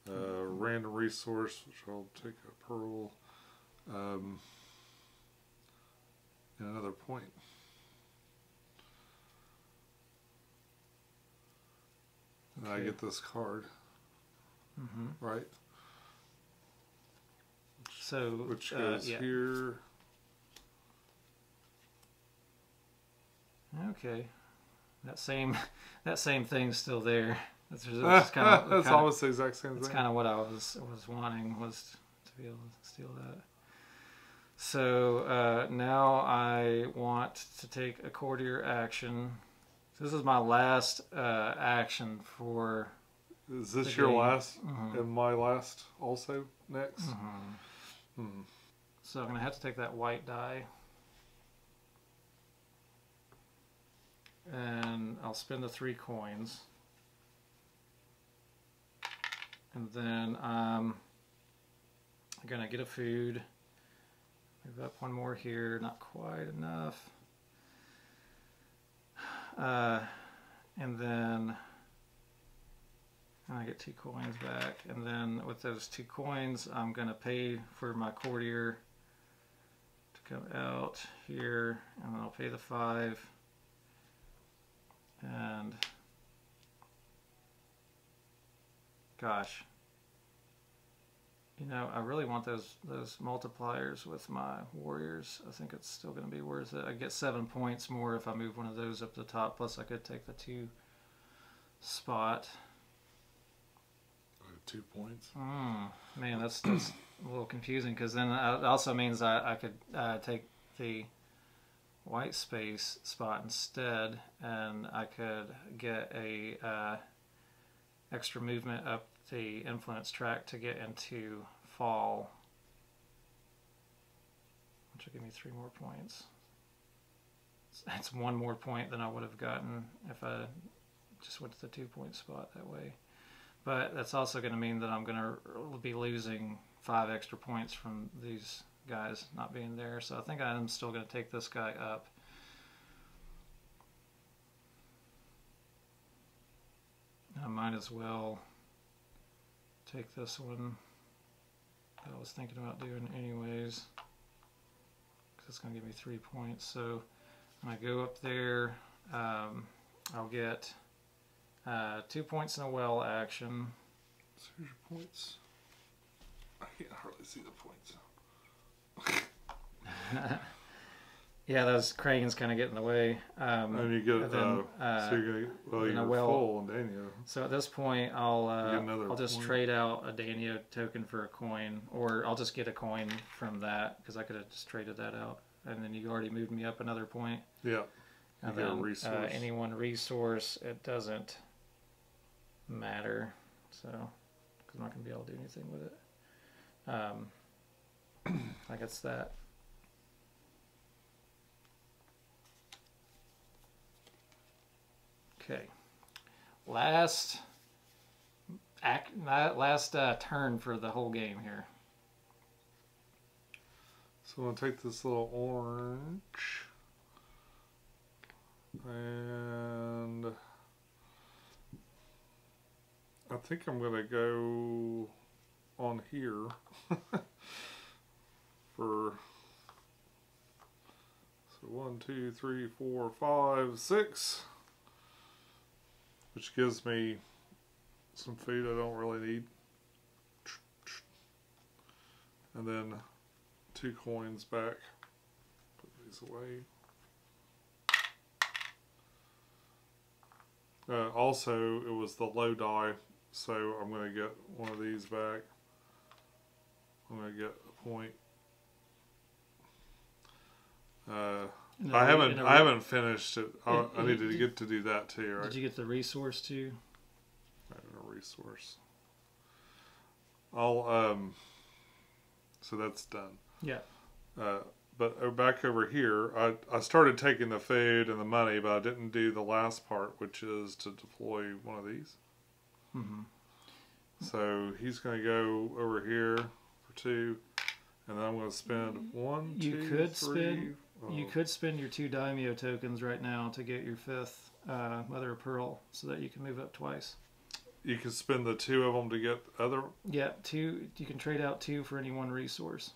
Random resource, which I'll take a pearl. And another point. And I get this card. Right? Which goes here. Okay, that same thing's still there. That's almost the exact same thing. That's kind of what I was wanting, was to be able to steal that. So now I want to take a courtier action. This is my last action for. Is this your last and my last also next? So I'm gonna have to take that white die. And I'll spend the 3 coins. And then I'm gonna get a food. Move up 1 more here, not quite enough. And then I get 2 coins back. And then with those 2 coins, I'm gonna pay for my courtier to come out here, and I'll pay the 5. And gosh, You know, I really want those multipliers with my warriors. I think it's still going to be worth it. I get 7 points more if I move one of those up the top. Plus, I could take the 2 spot. 2 points. Man, that's a little confusing because then it also means I could take the white space spot instead, and I could get a extra movement up the influence track to get into fall, which will give me 3 more points. That's 1 more point than I would have gotten if I just went to the 2-point spot that way. But that's also going to mean that I'm going to be losing 5 extra points from these guys not being there. So I think I'm still going to take this guy up. I might as well take this one that I was thinking about doing anyways, because it's going to give me 3 points. So when I go up there, I'll get 2 points in a well action. So here's your points. I can't hardly see the points. Yeah, those crayons kind of get in the way. And you get so you're gonna you're full on Danio. So at this point, I'll just trade out a Danio token for a coin, or I'll just get a coin from that because I could have just traded that out. And then you already moved me up another point. Yeah. And then any one resource, it doesn't matter. So because I'm not gonna be able to do anything with it. I guess that. Okay, last turn for the whole game here. So I'm going to take this little orange and I think I'm going to go on here for 1, 2, 3, 4, 5, 6. Which gives me some food I don't really need. And then 2 coins back. Put these away. Also, it was the low die, so I'm going to get one of these back. I'm going to get a point. I haven't finished it. I needed to get to do that too, right? Did you get the resource too? I have a resource. I'll so that's done. Yeah. But back over here, I started taking the food and the money, but I didn't do the last part, which is to deploy one of these. Mm-hmm. So he's going to go over here for 2, and then I'm going to spend 1, 2, 3. You could spend your 2 daimyo tokens right now to get your 5th Mother of Pearl, so that you can move up twice. You can spend the 2 of them to get other. Yeah, 2. You can trade out 2 for any 1 resource.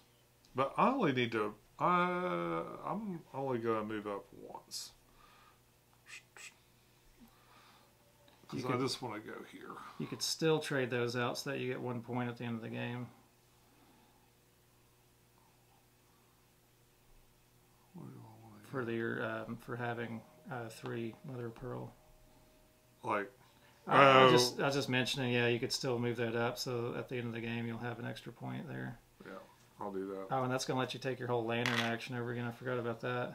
But I only need to. I'm only going to move up once. Because I just want to go here. You could still trade those out so that you get 1 point at the end of the game. For having 3 Mother of Pearl. Like, I was just mentioning, yeah, you could still move that up, so at the end of the game you'll have an extra point there. Yeah, I'll do that. Oh, and that's going to let you take your whole lantern action over again. I forgot about that.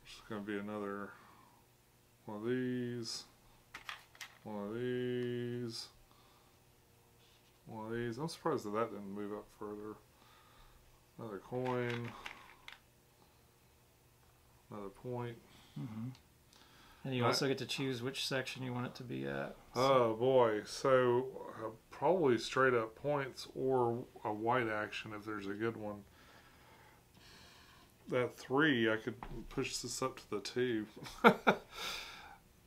It's going to be another one of these, one of these, one of these. I'm surprised that didn't move up further. Another coin. Another point. Mm-hmm. And you also get to choose which section you want it to be at. So. Oh boy, so probably straight up points or a white action if there's a good one. That 3, I could push this up to the 2.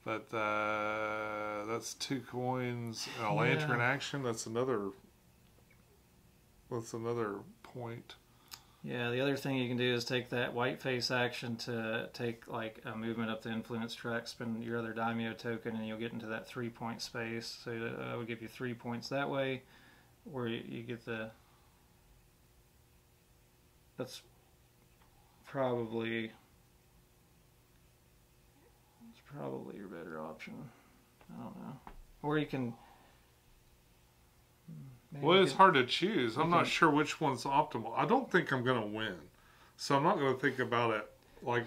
But that's 2 coins and a lantern action. That's another point. Yeah, the other thing you can do is take that white face action to take like a movement up the influence track, spend your other daimyo token, and you'll get into that 3-point space. So that would give you 3 points that way, or you get the that's probably your better option. I don't know. Or you can. Well, it's hard to choose. I'm not sure which one's optimal. I don't think I'm going to win, so I'm not going to think about it like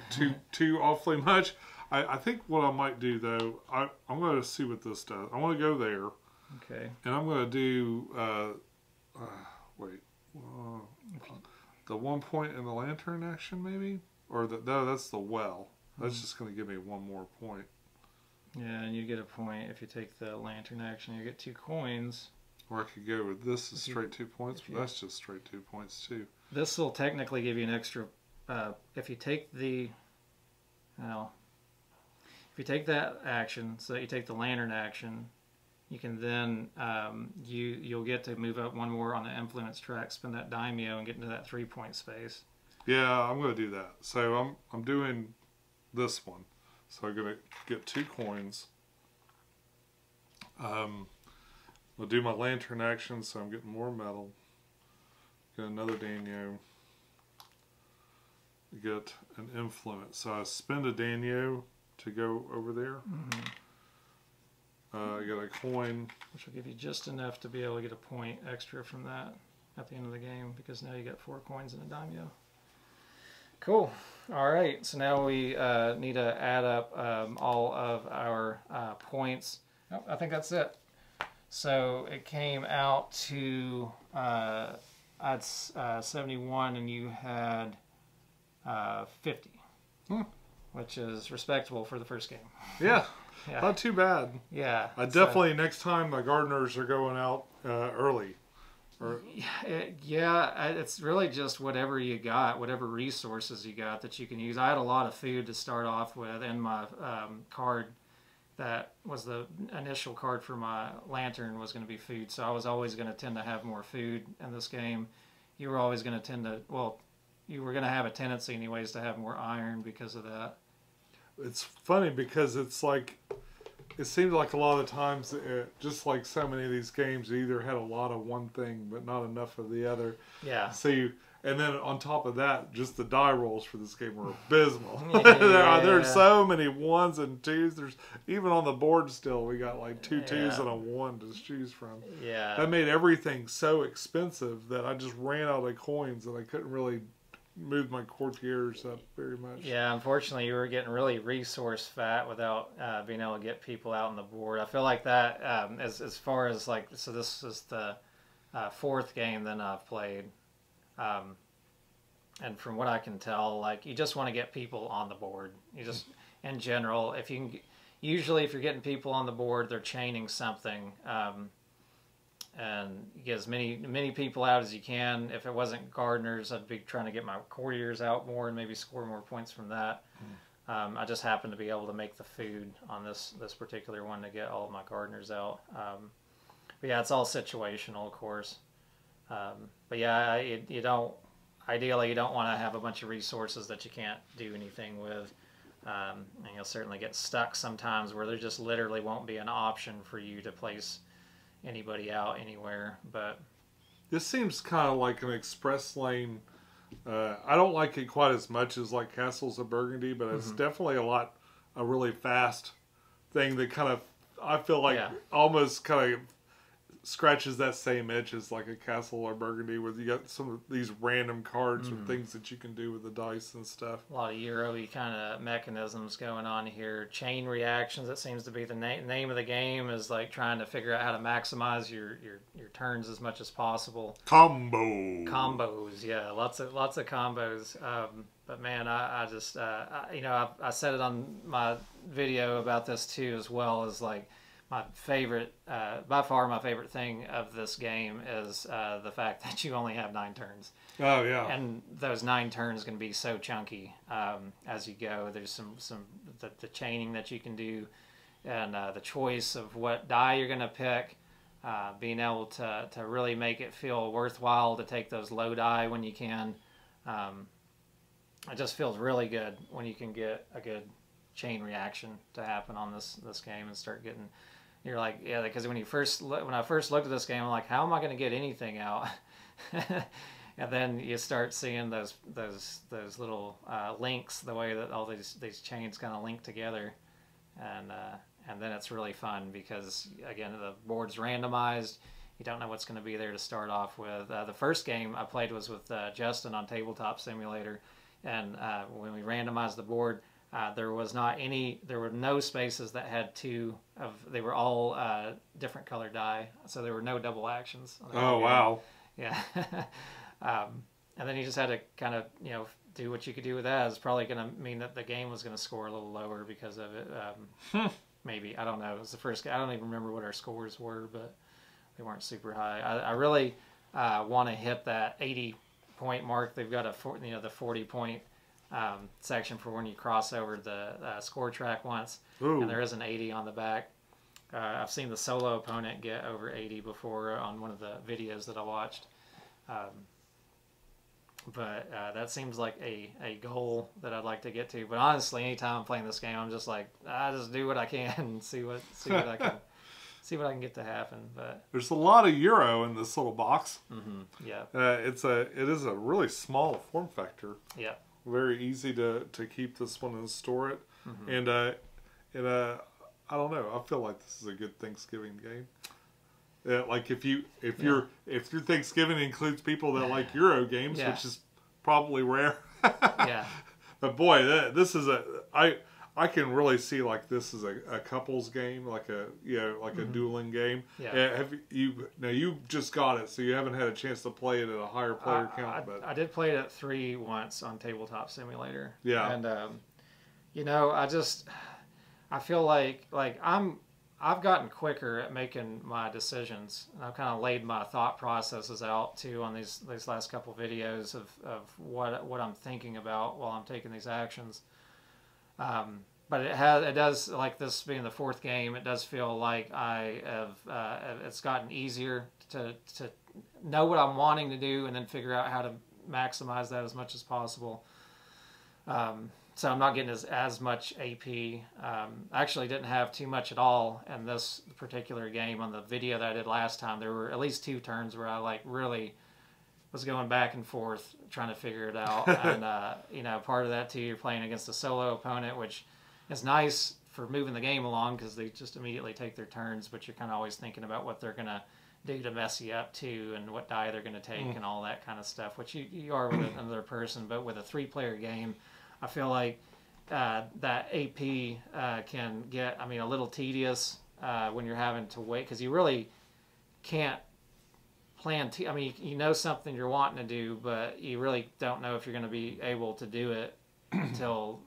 too awfully much. I think what I might do though, I'm going to see what this does. I want to go there. Okay. And I'm going to do the 1 point in the lantern action maybe, or no, that's the well. That's just going to give me 1 more point. Yeah, and you get a point if you take the lantern action. You get 2 coins. Or I could go with this is straight 2 points, but that's just straight 2 points too. This will technically give you an extra. If you take the, if you take that action, so you take the lantern action, you can then you'll get to move up 1 more on the influence track, spend that daimyo, and get into that 3-point space. Yeah, I'm going to do that. So I'm doing this one. So I'm going to get 2 coins. I'll do my lantern action, so I'm getting more metal. Get another daimyo. Get an influence. So I spend a daimyo to go over there. I get a coin. Which will give you just enough to be able to get a point extra from that at the end of the game, because now you got 4 coins and a daimyo. Cool. All right, so now we need to add up all of our points. Oh, I think that's it. So it came out to I had 71 and you had 50, which is respectable for the first game. Yeah, not too bad. Yeah. I definitely, next time the gardeners are going out early. It's really just whatever you got, whatever resources you got that you can use. I had a lot of food to start off with, and my card that was the initial card for my lantern was going to be food, so I was always going to tend to have more food in this game. You were always going to tend to, well, you were going to have a tendency anyways to have more iron because of that. It's funny because it's like, it seems like a lot of the times, just like so many of these games, you either had a lot of one thing but not enough of the other. Yeah. So and then on top of that, just the die rolls for this game were abysmal. Yeah. There's so many 1s and 2s. There's even on the board still, we got like 2 2s and a 1 to choose from. Yeah. That made everything so expensive that I just ran out of coins and I couldn't really move my courtiers up very much. Yeah, unfortunately, you were getting really resource fat without being able to get people out on the board. I feel like that, as far as like, so this is the 4th game that I've played. And from what I can tell, like, you just want to get people on the board. You just, in general, if you can, usually if you're getting people on the board, they're chaining something. And you get as many people out as you can. If it wasn't gardeners, I'd be trying to get my courtiers out more and maybe score more points from that. I just happened to be able to make the food on this particular one to get all of my gardeners out. But yeah, it's all situational, of course. But yeah, ideally you don't want to have a bunch of resources that you can't do anything with. And you'll certainly get stuck sometimes where there just literally won't be an option for you to place anybody out anywhere. But this seems kind of like an express lane. I don't like it quite as much as like Castles of Burgundy, but it's definitely a really fast thing that kind of, I feel like almost kind of scratches that same itch as like a Castle or Burgundy, where you got some of these random cards with things that you can do with the dice and stuff. A lot of Euro-y kind of mechanisms going on here. Chain reactions, that seems to be the name of the game, is like trying to figure out how to maximize your turns as much as possible. Combos, yeah, lots of combos. But man, I just I said it on my video about this too, as well, as like, my favorite, by far my favorite thing of this game is the fact that you only have 9 turns. Oh yeah. And those 9 turns can be so chunky as you go. There's the chaining that you can do, and the choice of what die you're going to pick, being able to really make it feel worthwhile to take those low die when you can. It just feels really good when you can get a good chain reaction to happen on this game and start getting. You're like, yeah, because when I first looked at this game, I'm like, how am I going to get anything out? And then you start seeing those little links, the way that all these chains kind of link together, and then it's really fun because again the board's randomized. You don't know what's going to be there to start off with. The first game I played was with Justin on Tabletop Simulator, and when we randomized the board, there were no spaces that had they were all different colored die, so there were no double actions. Oh, wow. Yeah. And then you just had to kind of, do what you could do with that. It's probably going to mean that the game was going to score a little lower because of it. Maybe. I don't know. It was the first game. I don't even remember what our scores were, but they weren't super high. I really want to hit that 80-point mark. They've got the 40-point section for when you cross over the score track once. Ooh. And there is an 80 on the back. I've seen the solo opponent get over 80 before on one of the videos that I watched. But that seems like a goal that I'd like to get to. But honestly, anytime I'm playing this game, I'm just like, I just do what I can and see what I can see what I can get to happen. But there's a lot of Euro in this little box. Mm-hmm. Yeah. It is a really small form factor. Yeah. Very easy to keep this one and store it. Mm-hmm. And I don't know. I feel like this is a good Thanksgiving game. Like if your Thanksgiving includes people that like Euro games, which is probably rare. Yeah. But boy, this is I can really see like this is a couples game, like a dueling game. Yeah. You just got it, so you haven't had a chance to play it at a higher player count. But I did play it at 3 once on Tabletop Simulator. Yeah. And I feel like I've gotten quicker at making my decisions. I've kind of laid my thought processes out too on these last couple videos of what I'm thinking about while I'm taking these actions. But it does, like this being the 4th game, it does feel like it's gotten easier to know what I'm wanting to do and then figure out how to maximize that as much as possible. So I'm not getting as much AP. I actually didn't have too much at all in this particular game. On the video that I did last time, there were at least 2 turns where I really was going back and forth trying to figure it out. And part of that too, you're playing against a solo opponent, which is nice for moving the game along because they just immediately take their turns, but you're kind of always thinking about what they're going to do to mess you up too, and what die they're going to take and all that kind of stuff, which you are with another person. But with a 3-player game, I feel like that AP can get, a little tedious when you're having to wait, because you really can't plan. You know something you're wanting to do, but you really don't know if you're going to be able to do it until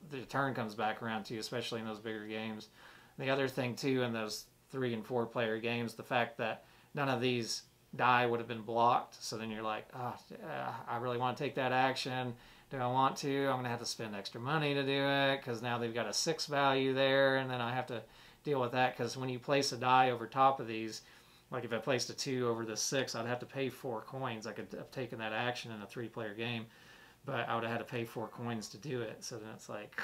the turn comes back around to you, especially in those bigger games. And the other thing too, in those 3- and 4-player games, the fact that none of these die would have been blocked, so then you're like, I really want to take that action. Do I want to? I'm going to have to spend extra money to do it because now they've got a 6 value there, and then I have to deal with that because when you place a die over top of these, like if I placed a 2 over the 6, I'd have to pay 4 coins. I could have taken that action in a 3-player game, but I would have had to pay 4 coins to do it. So then it's like,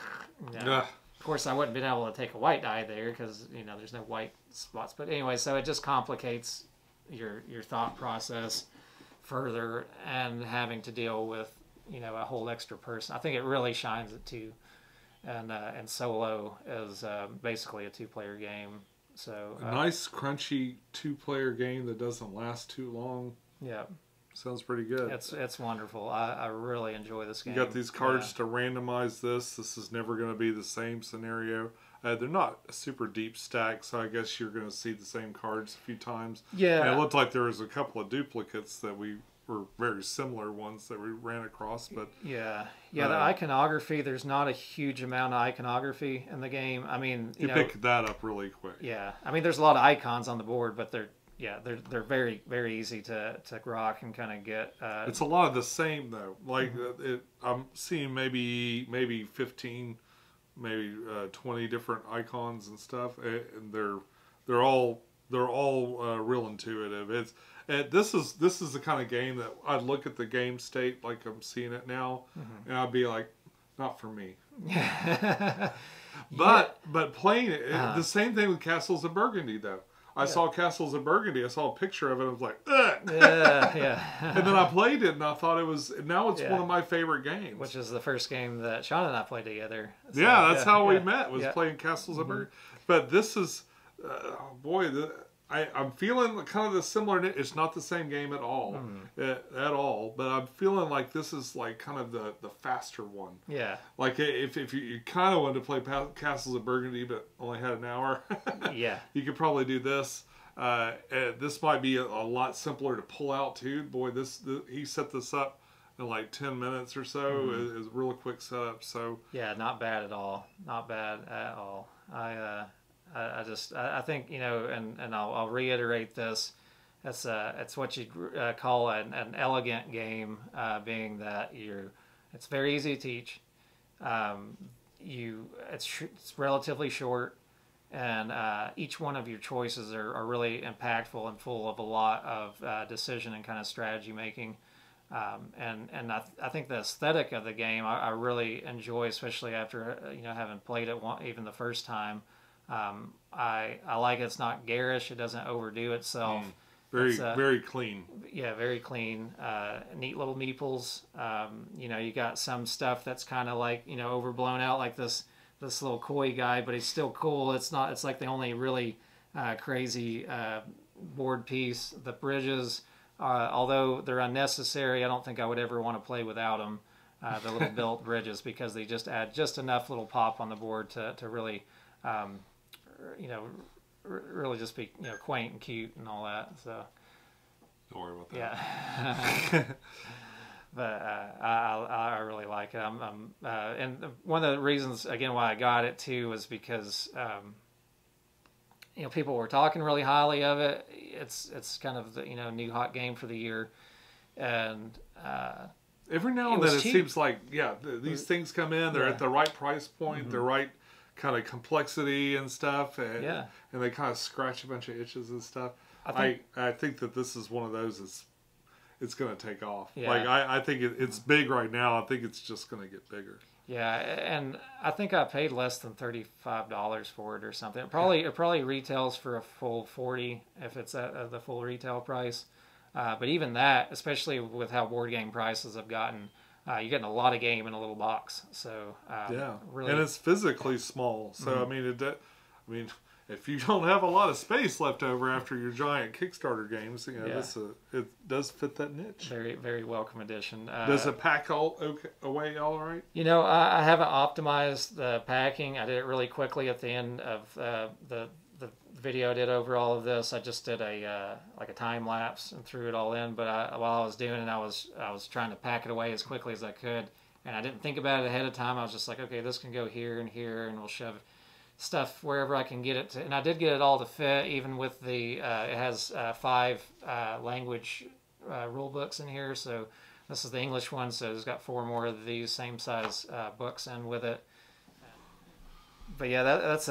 of course I wouldn't have been able to take a white die there because there's no white spots. But anyway, so it just complicates your thought process further, and having to deal with a whole extra person. I think it really shines it too. And solo is basically a 2-player game. So a nice crunchy 2-player game that doesn't last too long. Yeah, sounds pretty good. It's wonderful. I really enjoy this game. You got these cards to randomize this. This is never going to be the same scenario. They're not a super deep stack, so I guess you're going to see the same cards a few times. Yeah, and it looked like there was a couple of duplicates that were very similar ones that we ran across, but the iconography, there's not a huge amount of iconography in the game. You pick that up really quick. Yeah, there's a lot of icons on the board, but they're very, very easy to grok and kind of get. It's a lot of the same though. Like I'm seeing maybe 15, maybe 20 different icons and stuff, and they're all real intuitive. This is the kind of game that I'd look at the game state like I'm seeing it now, and I'd be like, not for me. But playing it, the same thing with Castles of Burgundy though. I saw Castles of Burgundy. I saw a picture of it. I was like, ugh. Yeah. And then I played it, and I thought it was. Now it's one of my favorite games. Which is the first game that Sean and I played together. So, that's how we met. Was playing Castles of Burgundy. But this is, boy, I'm feeling kind of the similar. It's not the same game at all, at all. But I'm feeling like this is like kind of the faster one. Yeah. Like if you kind of wanted to play Castles of Burgundy, but only had an hour. Yeah. You could probably do this. This might be a lot simpler to pull out too. Boy, he set this up in like 10 minutes or so. It's a real quick setup. So yeah, not bad at all. Not bad at all. I think, you know, and I'll reiterate this. It's what you call an elegant game, being that it's very easy to teach. It's relatively short, and each one of your choices are really impactful and full of a lot of decision and kind of strategy making. And I think the aesthetic of the game I really enjoy, especially after having played it even the first time. I like it's not garish. It doesn't overdo itself. Very clean. Yeah, very clean. Neat little meeples. You got some stuff that's kind of like overblown out, like this little koi guy, but he's still cool. It's not. It's like the only really crazy board piece. The bridges, although they're unnecessary, I don't think I would ever want to play without them. The little built bridges, because they just add just enough little pop on the board to really. Really just be quaint and cute and all that. So don't worry about that. Yeah. But I really like it. And one of the reasons again why I got it too was because people were talking really highly of it. It's kind of the new hot game for the year, and every now and then it seems like these things come in. They're at the right price point. The right kind of complexity and stuff, and they kind of scratch a bunch of itches and stuff. I think that this is one of those it's going to take off. Yeah. Like I think it's big right now. I think it's just going to get bigger. Yeah, and I think I paid less than $35 for it or something. It probably retails for a full $40 if it's at the full retail price. But even that, especially with how board game prices have gotten. You're getting a lot of game in a little box, so really, and it's physically small. So I mean, if you don't have a lot of space left over after your giant Kickstarter games, it does fit that niche. Very, very welcome addition. Does it pack away all right? I haven't optimized the packing. I did it really quickly at the end of the video I did over all of this. I just did a time lapse and threw it all in. But while I was doing it, I was trying to pack it away as quickly as I could, and I didn't think about it ahead of time. I was just like, okay, this can go here and here, and we'll shove stuff wherever I can get it to. And I did get it all to fit, even with the it has 5 language rule books in here. So this is the English one, so it's got 4 more of these same size books in with it. But yeah, that's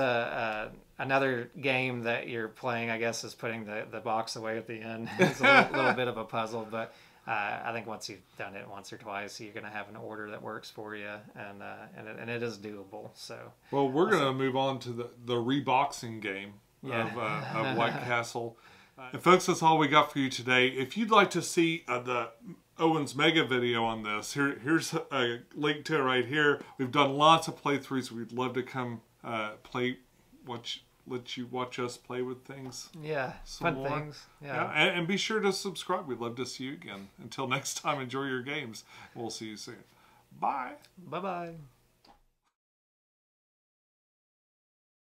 another game that you're playing, I guess, is putting the box away at the end. It's a little bit of a puzzle, but I think once you've done it once or twice, you're going to have an order that works for you, and it is doable. So well, we're going to move on to the reboxing game of White Castle. And folks, that's all we got for you today. If you'd like to see the Owen's mega video on this, here's a link to it right here. We've done lots of playthroughs. We'd love to come let you watch us play with things. Yeah, fun things. Yeah. And be sure to subscribe. We'd love to see you again. Until next time, enjoy your games. We'll see you soon. Bye. Bye-bye.